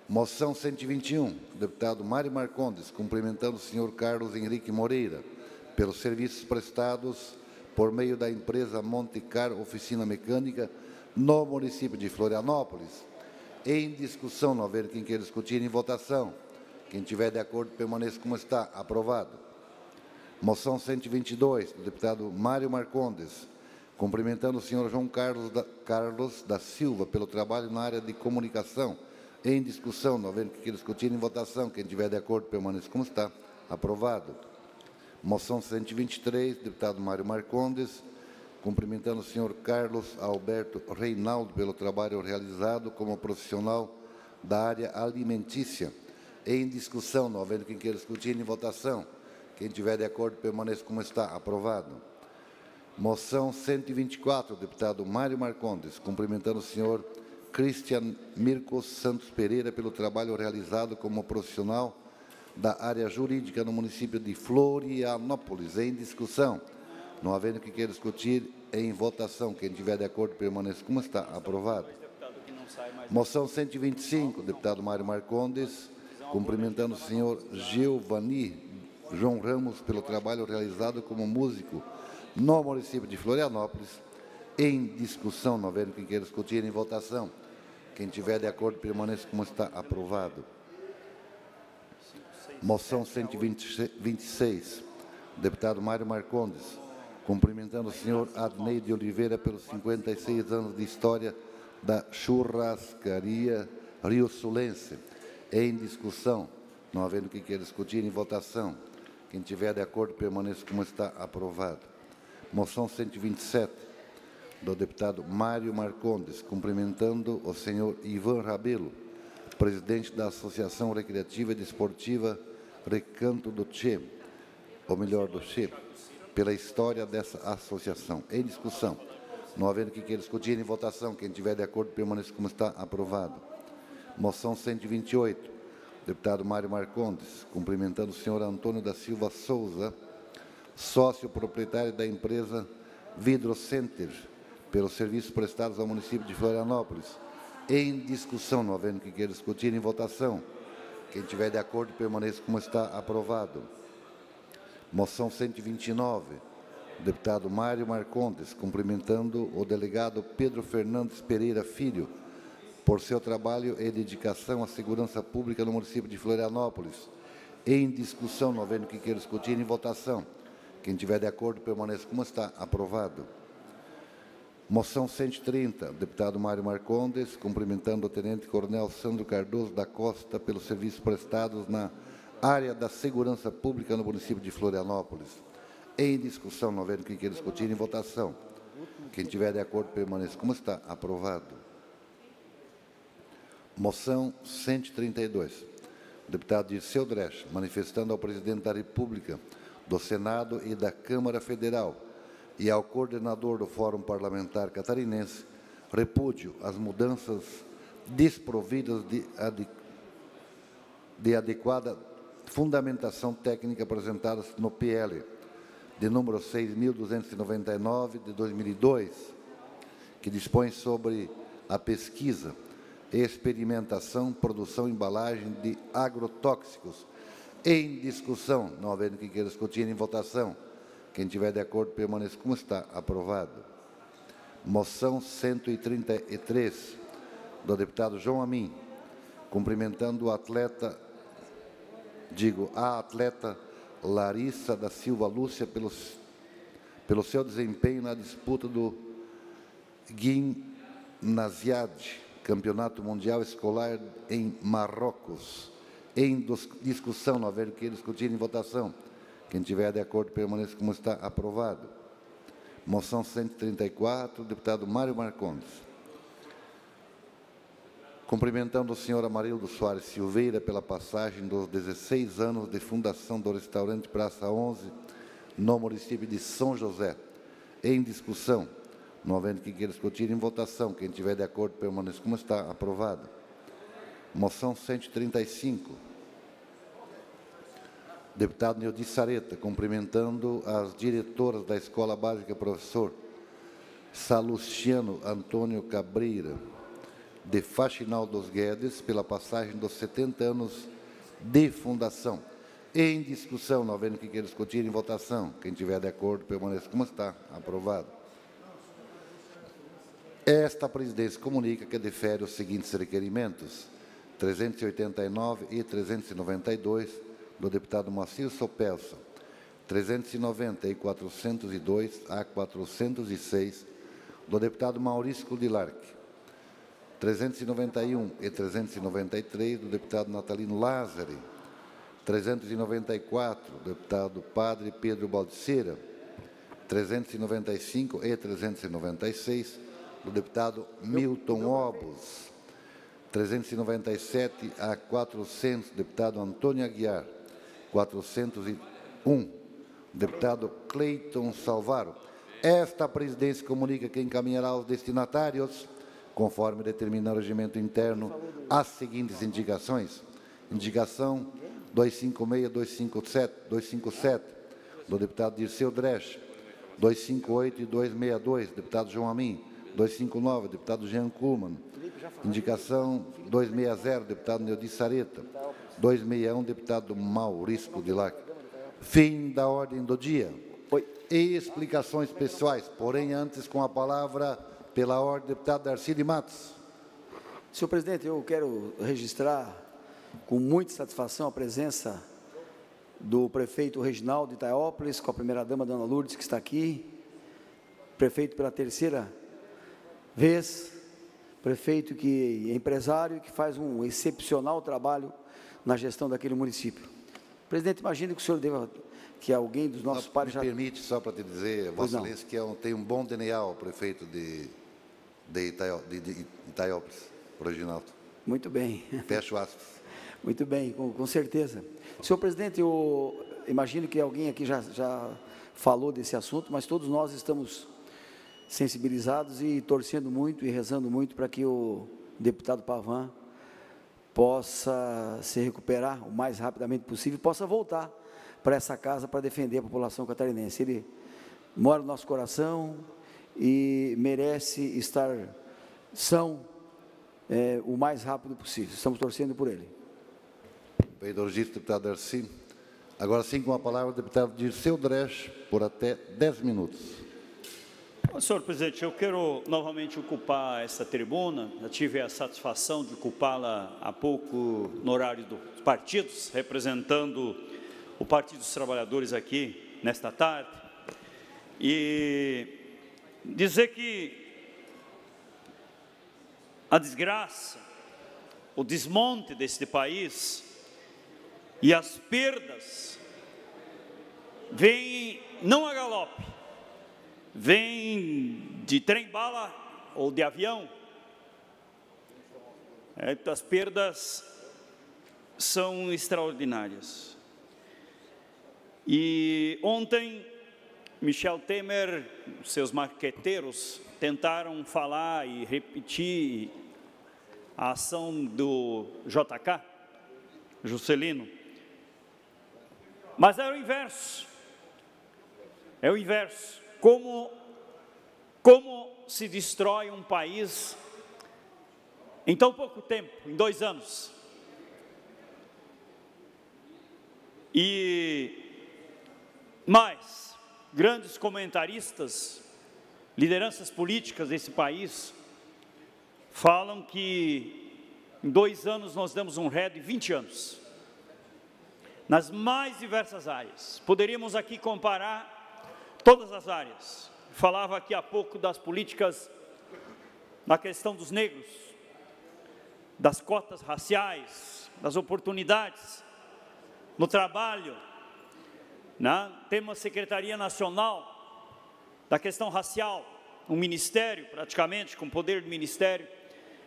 Moção 121, deputado Mário Marcondes, cumprimentando o senhor Carlos Henrique Moreira pelos serviços prestados por meio da empresa Montecar Oficina Mecânica no município de Florianópolis. Em discussão, não haver quem queira discutir, em votação. Quem tiver de acordo, permaneça como está. Aprovado. Moção 122, do deputado Mário Marcondes, cumprimentando o senhor João Carlos da Silva pelo trabalho na área de comunicação. Em discussão, não havendo que queira discutir, em votação. Quem tiver de acordo, permaneça como está. Aprovado. Moção 123, deputado Mário Marcondes, cumprimentando o senhor Carlos Alberto Reinaldo pelo trabalho realizado como profissional da área alimentícia. Em discussão, não havendo quem queira discutir, em votação. Quem tiver de acordo, permaneça como está. Aprovado. Moção 124, deputado Mário Marcondes, cumprimentando o senhor Cristian Mirko Santos Pereira pelo trabalho realizado como profissional da área jurídica no município de Florianópolis. Em discussão, não havendo que queira discutir, em votação. Quem tiver de acordo, permaneça como está. Aprovado. Moção 125, deputado Mário Marcondes, cumprimentando o senhor Giovanni João Ramos pelo trabalho realizado como músico no município de Florianópolis. Em discussão, não havendo quem queira discutir, em votação. Quem tiver de acordo, permaneça como está. Aprovado. Moção 126, deputado Mário Marcondes, cumprimentando o senhor Adnei de Oliveira pelos 56 anos de história da churrascaria Rio Sulense. Em discussão, não havendo quem queira discutir, em votação. Quem tiver de acordo, permaneça como está. Aprovado. Moção 127, do deputado Mário Marcondes, cumprimentando o senhor Ivan Rabelo, presidente da Associação Recreativa e Desportiva Recanto do Che, ou melhor, do Che, pela história dessa associação. Em discussão, não havendo que queira discutir, em votação. Quem tiver de acordo, permaneça como está. Aprovado. Moção 128, deputado Mário Marcondes, cumprimentando o senhor Antônio da Silva Souza, sócio proprietário da empresa Vidro Center, pelos serviços prestados ao município de Florianópolis. Em discussão, não havendo que queira discutir, em votação. Quem tiver de acordo, permaneça como está. Aprovado. Moção 129, deputado Mário Marcondes, cumprimentando o delegado Pedro Fernandes Pereira Filho por seu trabalho e dedicação à segurança pública no município de Florianópolis. Em discussão, não havendo que queira discutir, em votação. Quem tiver de acordo, permaneça como está. Aprovado. Moção 130, deputado Mário Marcondes, cumprimentando o tenente-coronel Sandro Cardoso da Costa pelos serviços prestados na área da segurança pública no município de Florianópolis. Em discussão, não havendo quem queira discutir, em votação. Quem tiver de acordo, permaneça como está. Aprovado. Moção 132, deputado Dirceu Dresch, manifestando ao presidente da República, do Senado e da Câmara Federal e ao coordenador do Fórum Parlamentar Catarinense, repúdio às mudanças desprovidas de adequada fundamentação técnica apresentadas no PL, de número 6.299, de 2002, que dispõe sobre a pesquisa, experimentação, produção e embalagem de agrotóxicos. Em discussão, não havendo quem queira discutir, em votação. Quem tiver de acordo, permaneça como está. Aprovado. Moção 133, do deputado João Amin, cumprimentando a atleta Larissa da Silva Lúcia pelo seu desempenho na disputa do Gimnasiade, Campeonato Mundial Escolar em Marrocos. Em discussão, não haver que discutir, em votação. Quem tiver de acordo, permaneça como está. Aprovado. Moção 134, deputado Mário Marcondes. Cumprimentando o senhor Amarildo Soares Silveira pela passagem dos 16 anos de fundação do restaurante Praça 11, no município de São José. Em discussão, não havendo que queira discutir, em votação. Quem tiver de acordo, permaneça como está. Aprovado. Moção 135. Deputado Neudi Sareta, cumprimentando as diretoras da Escola Básica Professor Salustiano Antônio Cabreira, de Faxinal dos Guedes, pela passagem dos 70 anos de fundação. Em discussão, não havendo que queira discutir, em votação. Quem tiver de acordo, permaneça como está. Aprovado. Esta presidência comunica que defere os seguintes requerimentos: 389 e 392, do deputado Moacir Sopelsa, 390 e 402 a 406, do deputado Maurício Kudilark, 391 e 393, do deputado Natalino Lázari, 394, do deputado Padre Pedro Baldiceira, 395 e 396, do deputado Milton Obos, 397 a 400, deputado Antônio Aguiar, 401, deputado Cleiton Salvaro. Esta presidência comunica que encaminhará aos destinatários, conforme determina o regimento interno, as seguintes indicações. Indicação 256-257, do deputado Dirceu Dresch, 258 e 262, deputado João Amin, 259, deputado Jean Kuhlmann. Indicação 260, deputado Neudi Sareta. 261, deputado Maurício Kudilark. Fim da ordem do dia. E explicações pessoais, porém, antes com a palavra, pela ordem, deputado Darcy de Matos. Senhor presidente, eu quero registrar com muita satisfação a presença do prefeito Reginaldo de Itaiópolis, com a primeira-dama, dona Lourdes, que está aqui, prefeito pela terceira vez, prefeito que é empresário, que faz um excepcional trabalho na gestão daquele município. Presidente, imagine que o senhor deva, que alguém dos nossos pares já... Me permite, só para te dizer, Vossa Excelência, que tem um bom DNA o prefeito de Itaiópolis, Reginaldo. Muito bem. Fecho aspas. Muito bem, com certeza. Senhor presidente, eu imagino que alguém aqui já falou desse assunto, mas todos nós estamos sensibilizados e torcendo muito e rezando muito para que o deputado Pavan possa se recuperar o mais rapidamente possível e possa voltar para essa casa para defender a população catarinense. Ele mora no nosso coração e merece estar são o mais rápido possível. Estamos torcendo por ele. Vereador registro, deputado Darcy. Agora sim, com a palavra, o deputado Dirceu Dresch, por até 10 minutos. Senhor presidente, eu quero novamente ocupar essa tribuna. Eu tive a satisfação de ocupá-la há pouco no horário dos partidos, representando o Partido dos Trabalhadores aqui nesta tarde, e dizer que a desgraça, o desmonte deste país e as perdas vêm não a galope, vêm de trem-bala ou de avião. As perdas são extraordinárias. E ontem, Michel Temer, seus marqueteiros, tentaram falar e repetir a ação do JK, Juscelino. Mas é o inverso. É o inverso. Como como se destrói um país em tão pouco tempo, em 2 anos. E mais, grandes comentaristas, lideranças políticas desse país, falam que em 2 anos nós damos um ré de 20 anos, nas mais diversas áreas. Poderíamos aqui comparar todas as áreas. Falava aqui há pouco das políticas na questão dos negros, das cotas raciais, das oportunidades no trabalho, tem uma Secretaria Nacional da questão racial, um ministério praticamente, com poder de ministério,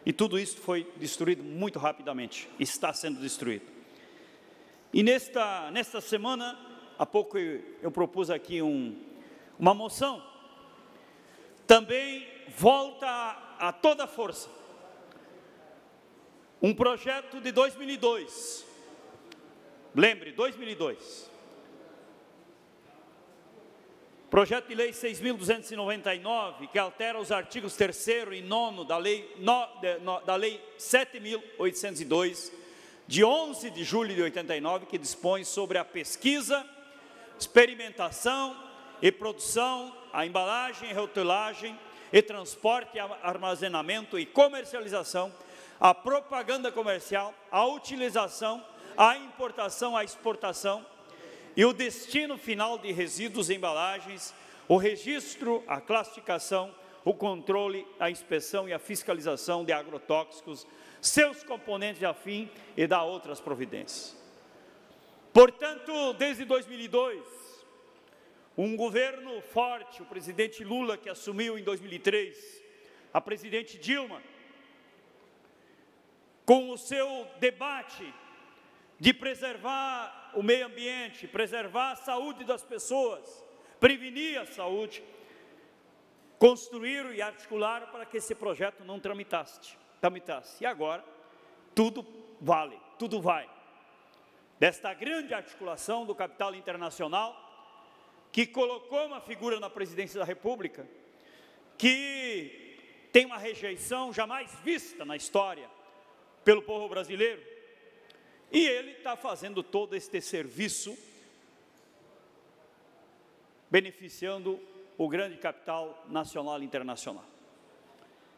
e tudo isso foi destruído muito rapidamente, está sendo destruído. E nesta semana, há pouco eu propus aqui uma moção, também volta a toda força, um projeto de 2002, lembre, 2002, projeto de lei 6.299, que altera os artigos 3º e 9º da lei 7.802, de 11 de julho de 89, que dispõe sobre a pesquisa, experimentação e produção, a embalagem, rotulagem e transporte, armazenamento e comercialização, a propaganda comercial, a utilização, a importação, a exportação e o destino final de resíduos e embalagens, o registro, a classificação, o controle, a inspeção e a fiscalização de agrotóxicos, seus componentes afim e da outras providências. Portanto, desde 2002, um governo forte, o presidente Lula, que assumiu em 2003, a presidente Dilma, com o seu debate de preservar o meio ambiente, preservar a saúde das pessoas, prevenir a saúde, construíram e articularam para que esse projeto não tramitasse. E agora, tudo vale, tudo vai. Desta grande articulação do capital internacional, que colocou uma figura na presidência da República, que tem uma rejeição jamais vista na história pelo povo brasileiro, e ele está fazendo todo este serviço, beneficiando o grande capital nacional e internacional.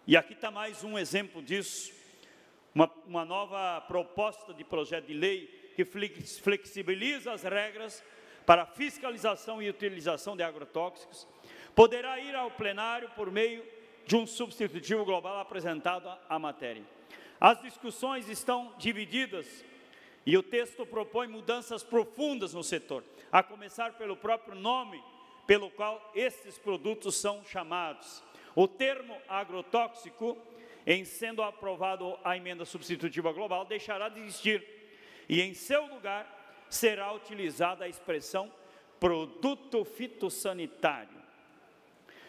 E aqui está mais um exemplo disso, uma nova proposta de projeto de lei que flexibiliza as regras para fiscalização e utilização de agrotóxicos, poderá ir ao plenário por meio de um substitutivo global apresentado à matéria. As discussões estão divididas e o texto propõe mudanças profundas no setor, a começar pelo próprio nome pelo qual estes produtos são chamados. O termo agrotóxico, em sendo aprovado a emenda substitutiva global, deixará de existir e em seu lugar será utilizada a expressão produto fitossanitário.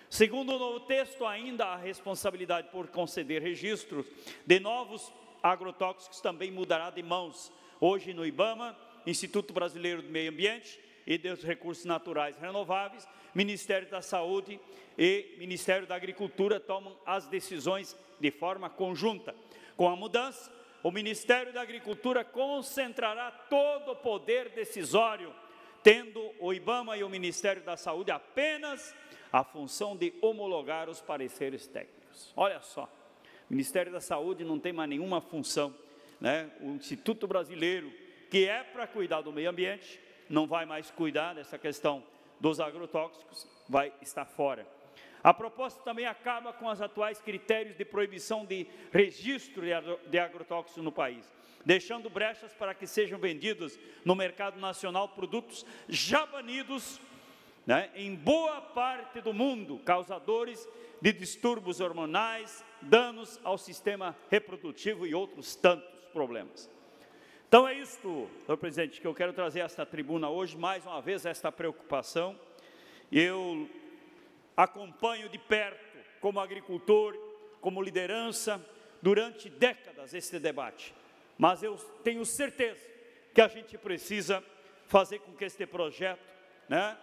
Segundo o novo texto, ainda a responsabilidade por conceder registros de novos agrotóxicos também mudará de mãos. Hoje no IBAMA, Instituto Brasileiro do Meio Ambiente e dos Recursos Naturais Renováveis, Ministério da Saúde e Ministério da Agricultura tomam as decisões de forma conjunta. Com a mudança, o Ministério da Agricultura concentrará todo o poder decisório, tendo o IBAMA e o Ministério da Saúde apenas a função de homologar os pareceres técnicos. Olha só, o Ministério da Saúde não tem mais nenhuma função, né? O Instituto Brasileiro, que é para cuidar do meio ambiente, não vai mais cuidar dessa questão dos agrotóxicos, vai estar fora. A proposta também acaba com os atuais critérios de proibição de registro de agrotóxicos no país, deixando brechas para que sejam vendidos no mercado nacional produtos já banidos, né, em boa parte do mundo, causadores de distúrbios hormonais, danos ao sistema reprodutivo e outros tantos problemas. Então é isto, senhor presidente, que eu quero trazer a esta tribuna hoje, mais uma vez, esta preocupação. Eu acompanho de perto, como agricultor, como liderança, durante décadas este debate, mas eu tenho certeza que a gente precisa fazer com que este projeto, né,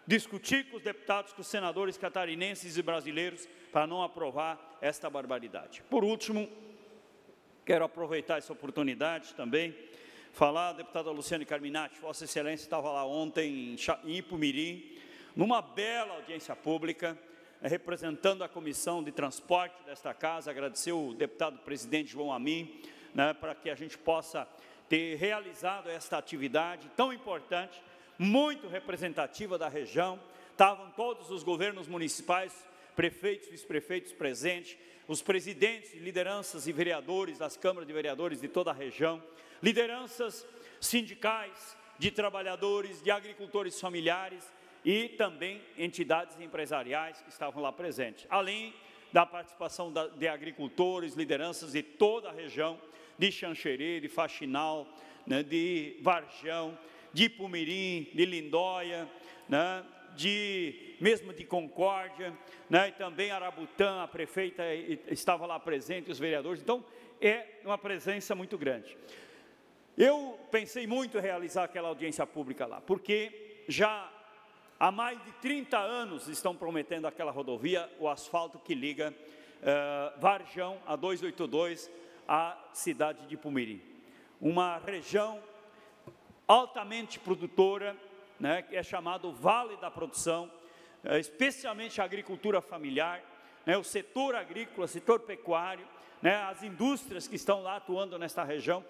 discutir com os deputados, com os senadores catarinenses e brasileiros, para não aprovar esta barbaridade. Por último, quero aproveitar essa oportunidade também, falar, deputada Luciane Carminati, Vossa Excelência estava lá ontem em Ipumirim, numa bela audiência pública, representando a Comissão de Transporte desta Casa, agradecer o deputado presidente João Amin, né, para que a gente possa ter realizado esta atividade tão importante, muito representativa da região. Estavam todos os governos municipais, prefeitos, vice-prefeitos presentes, os presidentes, lideranças e vereadores das câmaras de vereadores de toda a região, lideranças sindicais, de trabalhadores, de agricultores familiares e também entidades empresariais que estavam lá presentes, além da participação de agricultores, lideranças de toda a região, de Xanxerê, de Faxinal, né, de Varjão, de Ipumirim, de Lindóia, né, mesmo de Concórdia, né, e também Arabutã, a prefeita estava lá presente, os vereadores. Então, é uma presença muito grande. Eu pensei muito em realizar aquela audiência pública lá, porque já há mais de 30 anos estão prometendo aquela rodovia, o asfalto que liga Varjão, a 282, à cidade de Ipumirim. Uma região altamente produtora, né, que é chamado Vale da Produção, especialmente a agricultura familiar, né, o setor agrícola, setor pecuário, né, as indústrias que estão lá atuando nesta região,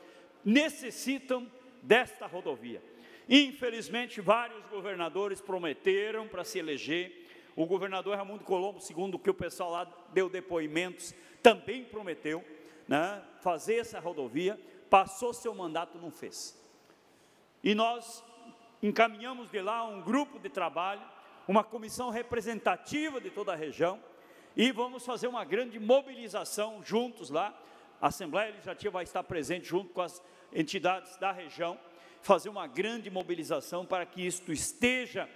necessitam desta rodovia. Infelizmente, vários governadores prometeram para se eleger. O governador Raimundo Colombo, segundo o que o pessoal lá deu depoimentos, também prometeu, né, fazer essa rodovia, passou seu mandato, não fez. E nós encaminhamos de lá um grupo de trabalho, uma comissão representativa de toda a região, e vamos fazer uma grande mobilização juntos lá. A Assembleia Legislativa vai estar presente junto com as entidades da região, fazer uma grande mobilização para que isto esteja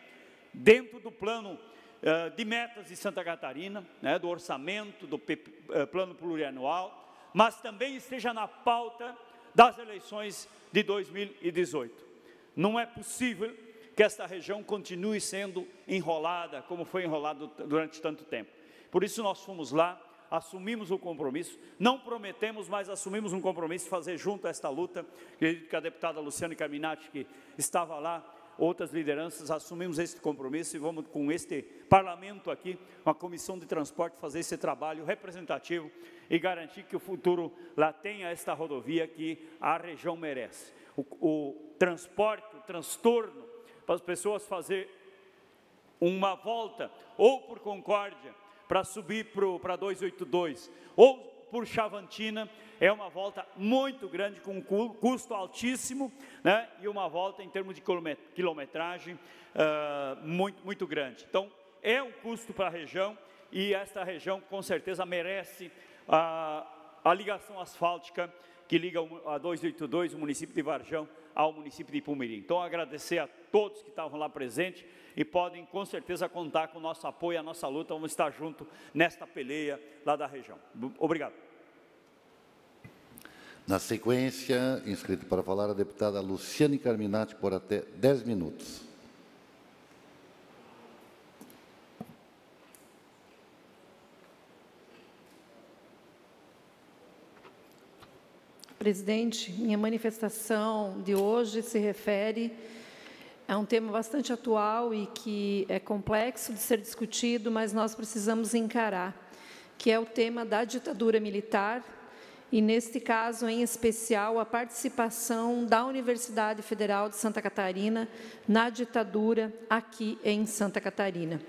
dentro do plano de metas de Santa Catarina, né, do orçamento, do plano plurianual, mas também esteja na pauta das eleições de 2018. Não é possível que esta região continue sendo enrolada, como foi enrolado durante tanto tempo. Por isso nós fomos lá, assumimos o compromisso, não prometemos, mas assumimos um compromisso de fazer junto a esta luta. Acredito que a deputada Luciane Carminati, que estava lá, outras lideranças, assumimos esse compromisso e vamos com este parlamento aqui, uma comissão de transporte, fazer esse trabalho representativo e garantir que o futuro lá tenha esta rodovia que a região merece. O transporte, o transtorno, para as pessoas fazer uma volta, ou por Concórdia, para subir para 282, ou por Chavantina, é uma volta muito grande, com um custo altíssimo, né, e uma volta em termos de quilometragem muito grande. Então, é um custo para a região, e esta região, com certeza, merece a ligação asfáltica que liga a 282, o município de Varjão, ao município de Ipumirim. Então, agradecer a todos que estavam lá presentes e podem, com certeza, contar com o nosso apoio, a nossa luta. Vamos estar juntos nesta peleia lá da região. Obrigado. Na sequência, inscrito para falar a deputada Luciane Carminati, por até 10 minutos. Presidente, minha manifestação de hoje se refere a um tema bastante atual e que é complexo de ser discutido, mas nós precisamos encarar, que é o tema da ditadura militar e, neste caso, em especial, a participação da Universidade Federal de Santa Catarina na ditadura aqui em Santa Catarina.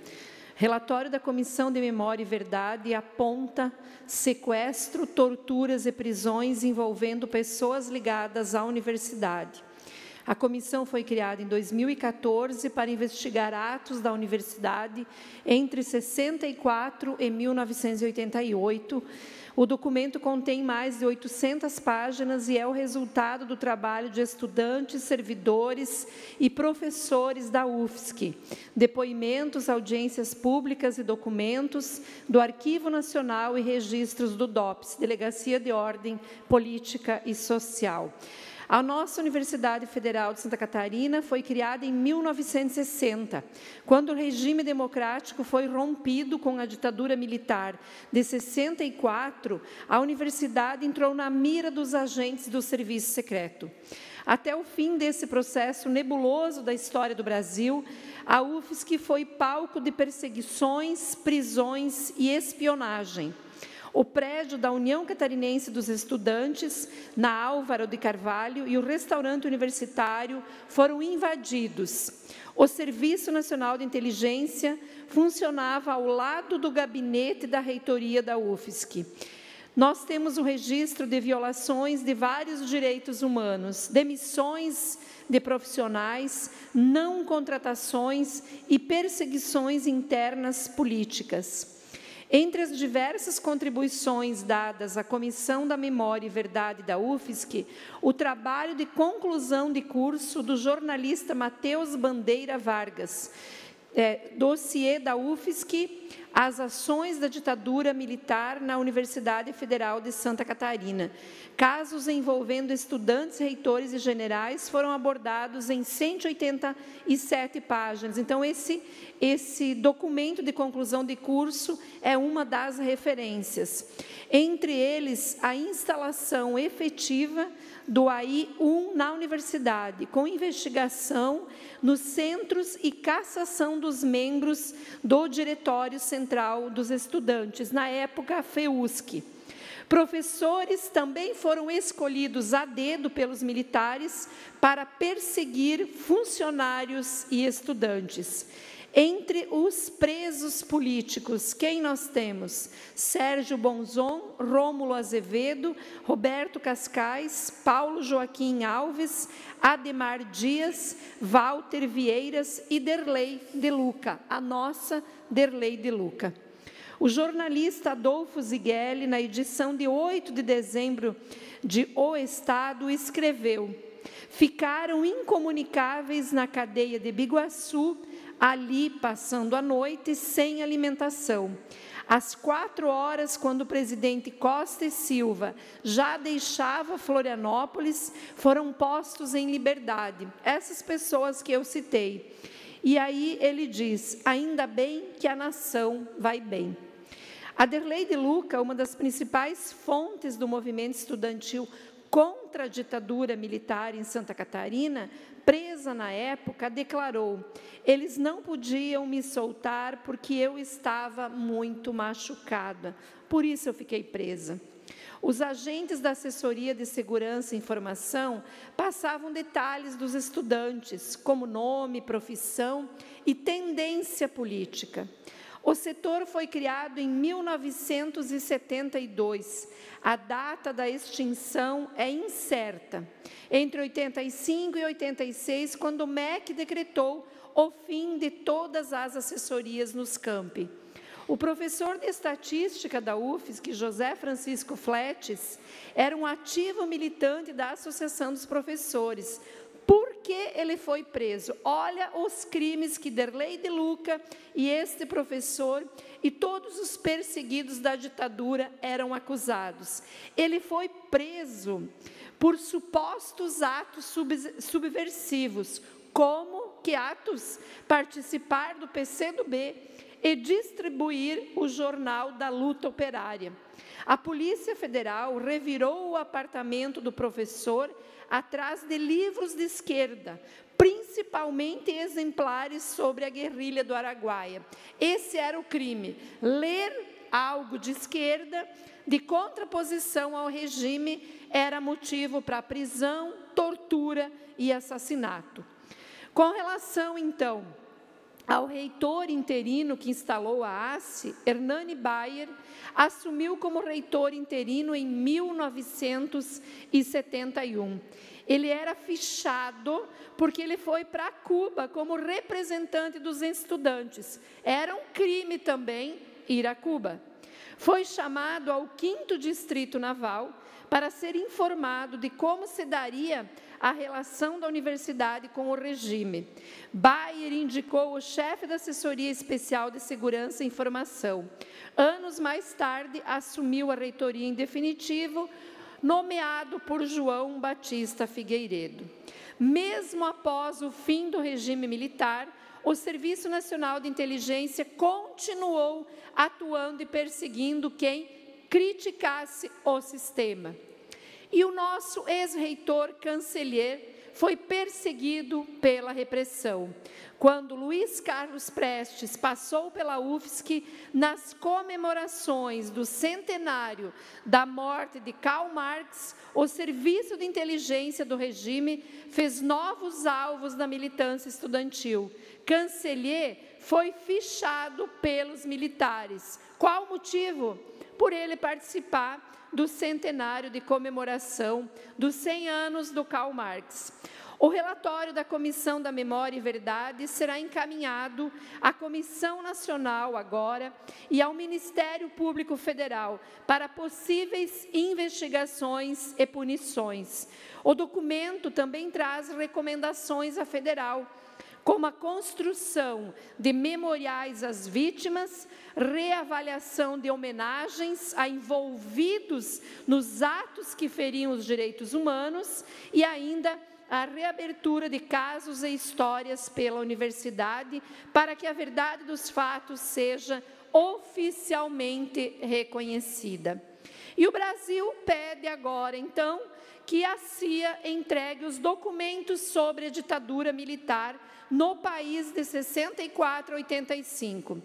Relatório da Comissão de Memória e Verdade aponta sequestro, torturas e prisões envolvendo pessoas ligadas à universidade. A comissão foi criada em 2014 para investigar atos da universidade entre 64 e 1988. O documento contém mais de 800 páginas e é o resultado do trabalho de estudantes, servidores e professores da UFSC. Depoimentos, audiências públicas e documentos do Arquivo Nacional e registros do DOPS, Delegacia de Ordem Política e Social. A nossa Universidade Federal de Santa Catarina foi criada em 1960, quando o regime democrático foi rompido com a ditadura militar. De 64, a universidade entrou na mira dos agentes do serviço secreto. Até o fim desse processo nebuloso da história do Brasil, a UFSC foi palco de perseguições, prisões e espionagem. O prédio da União Catarinense dos Estudantes, na Álvaro de Carvalho, e o restaurante universitário foram invadidos. O Serviço Nacional de Inteligência funcionava ao lado do gabinete da reitoria da UFSC. Nós temos o registro de violações de vários direitos humanos, demissões de profissionais, não contratações e perseguições internas políticas. Entre as diversas contribuições dadas à Comissão da Memória e Verdade da UFSC, o trabalho de conclusão de curso do jornalista Matheus Bandeira Vargas, dossiê da UFSC, as ações da ditadura militar na Universidade Federal de Santa Catarina. Casos envolvendo estudantes, reitores e generais foram abordados em 187 páginas. Então, esse documento de conclusão de curso é uma das referências. Entre eles, a instalação efetiva do AI-1 na universidade, com investigação nos centros e cassação dos membros do Diretório Central dos Estudantes, na época a FEUSC. Professores também foram escolhidos a dedo pelos militares para perseguir funcionários e estudantes. Entre os presos políticos, quem nós temos? Sérgio Bonzon, Rômulo Azevedo, Roberto Cascais, Paulo Joaquim Alves, Ademar Dias, Walter Vieiras e Derlei de Luca, a nossa Derlei de Luca. O jornalista Adolfo Zigueli, na edição de 8 de dezembro de O Estado, escreveu: ficaram incomunicáveis na cadeia de Biguaçu, ali passando a noite sem alimentação. Às 4 horas, quando o presidente Costa e Silva já deixava Florianópolis, foram postos em liberdade. Essas pessoas que eu citei. E aí ele diz: ainda bem que a nação vai bem. A Derlei de Luca, uma das principais fontes do movimento estudantil contra a ditadura militar em Santa Catarina, presa na época, declarou: eles não podiam me soltar porque eu estava muito machucada, por isso eu fiquei presa. Os agentes da Assessoria de Segurança e Informação passavam detalhes dos estudantes, como nome, profissão e tendência política. O setor foi criado em 1972. A data da extinção é incerta. Entre 85 e 86, quando o MEC decretou o fim de todas as assessorias nos campi. O professor de estatística da UFSC, José Francisco Fletes, era um ativo militante da Associação dos Professores. Por que ele foi preso? Olha os crimes que Derlei de Luca e este professor e todos os perseguidos da ditadura eram acusados. Ele foi preso por supostos atos subversivos, como que atos? Participar do PCdoB e distribuir o jornal da luta operária. A Polícia Federal revirou o apartamento do professor atrás de livros de esquerda, principalmente exemplares sobre a guerrilha do Araguaia. Esse era o crime, ler algo de esquerda, de contraposição ao regime, era motivo para prisão, tortura e assassinato. Com relação, então, ao reitor interino que instalou a ACE, Hernani Bayer assumiu como reitor interino em 1971. Ele era fichado porque ele foi para Cuba como representante dos estudantes. Era um crime também ir a Cuba. Foi chamado ao 5º Distrito Naval para ser informado de como se daria a relação da universidade com o regime. Bayer indicou o chefe da Assessoria Especial de Segurança e Informação. Anos mais tarde, assumiu a reitoria em definitivo nomeado por João Batista Figueiredo. Mesmo após o fim do regime militar, o Serviço Nacional de Inteligência continuou atuando e perseguindo quem criticasse o sistema. E o nosso ex-reitor Cancellier foi perseguido pela repressão. Quando Luiz Carlos Prestes passou pela UFSC nas comemorações do centenário da morte de Karl Marx, o Serviço de Inteligência do regime fez novos alvos da militância estudantil. Cancellier foi fichado pelos militares. Qual o motivo? Por ele participar do centenário de comemoração dos 100 anos do Karl Marx. O relatório da Comissão da Memória e Verdade será encaminhado à Comissão Nacional agora e ao Ministério Público Federal para possíveis investigações e punições. O documento também traz recomendações à Federal, como a construção de memoriais às vítimas, reavaliação de homenagens a envolvidos nos atos que feriam os direitos humanos e ainda a reabertura de casos e histórias pela universidade para que a verdade dos fatos seja oficialmente reconhecida. E o Brasil pede agora, então, que a CIA entregue os documentos sobre a ditadura militar no país de 64 a 85.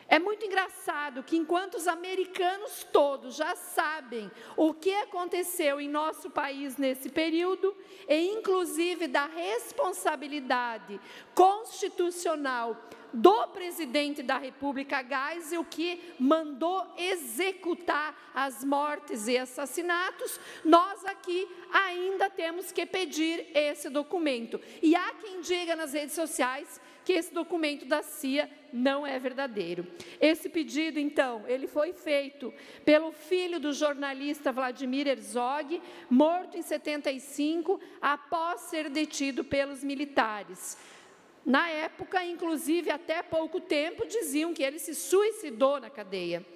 É muito engraçado que, enquanto os americanos todos já sabem o que aconteceu em nosso país nesse período, e inclusive da responsabilidade constitucional do presidente da República, Geisel, que mandou executar as mortes e assassinatos, nós aqui ainda temos que pedir esse documento. E há quem diga nas redes sociais que esse documento da CIA não é verdadeiro. Esse pedido, então, ele foi feito pelo filho do jornalista Vladimir Herzog, morto em 75, após ser detido pelos militares. Na época, inclusive, até pouco tempo, diziam que ele se suicidou na cadeia.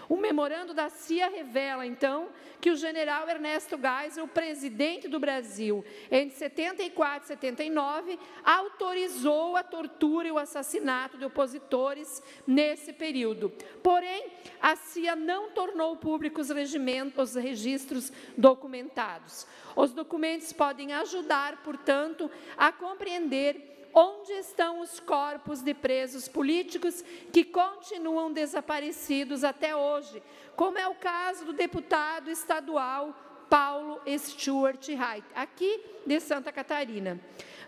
O memorando da CIA revela, então, que o general Ernesto Geisel, presidente do Brasil, entre 74 e 79, autorizou a tortura e o assassinato de opositores nesse período. Porém, a CIA não tornou públicos os registros documentados. Os documentos podem ajudar, portanto, a compreender onde estão os corpos de presos políticos que continuam desaparecidos até hoje, como é o caso do deputado estadual Paulo Stuart Wright, aqui de Santa Catarina.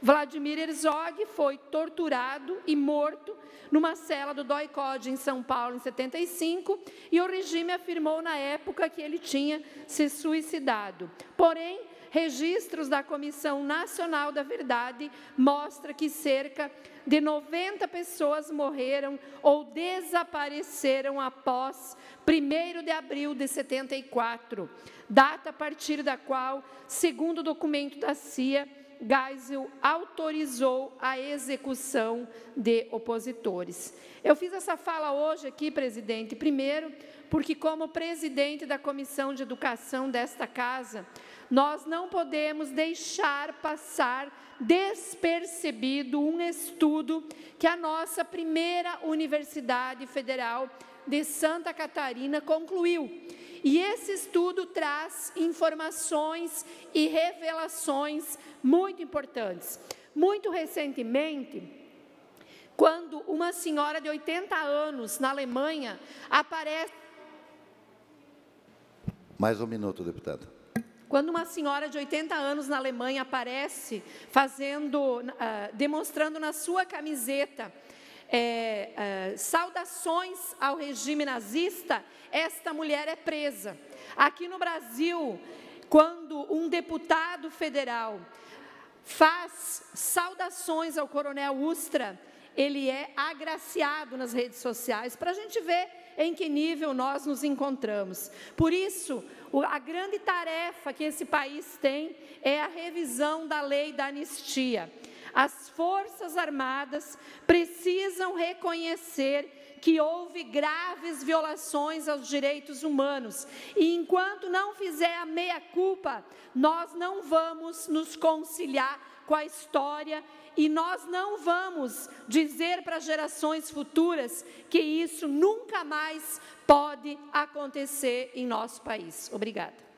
Vladimir Herzog foi torturado e morto numa cela do DOI-CODE em São Paulo, em 75, e o regime afirmou na época que ele tinha se suicidado. Porém, registros da Comissão Nacional da Verdade mostram que cerca de 90 pessoas morreram ou desapareceram após 1º de abril de 74, data a partir da qual, segundo o documento da CIA, Geisel autorizou a execução de opositores. Eu fiz essa fala hoje aqui, presidente, primeiro, porque como presidente da Comissão de Educação desta Casa, nós não podemos deixar passar despercebido um estudo que a nossa primeira Universidade Federal de Santa Catarina concluiu. E esse estudo traz informações e revelações muito importantes. Muito recentemente, quando uma senhora de 80 anos na Alemanha aparece... Mais um minuto, deputada. Quando uma senhora de 80 anos na Alemanha aparece demonstrando na sua camiseta saudações ao regime nazista, esta mulher é presa. Aqui no Brasil, quando um deputado federal faz saudações ao coronel Ustra, ele é agraciado nas redes sociais, para a gente ver em que nível nós nos encontramos. Por isso, a grande tarefa que esse país tem é a revisão da lei da anistia. As Forças Armadas precisam reconhecer que houve graves violações aos direitos humanos. E enquanto não fizer a meia-culpa, nós não vamos nos conciliar com a história e nós não vamos dizer para gerações futuras que isso nunca mais pode acontecer em nosso país. Obrigada.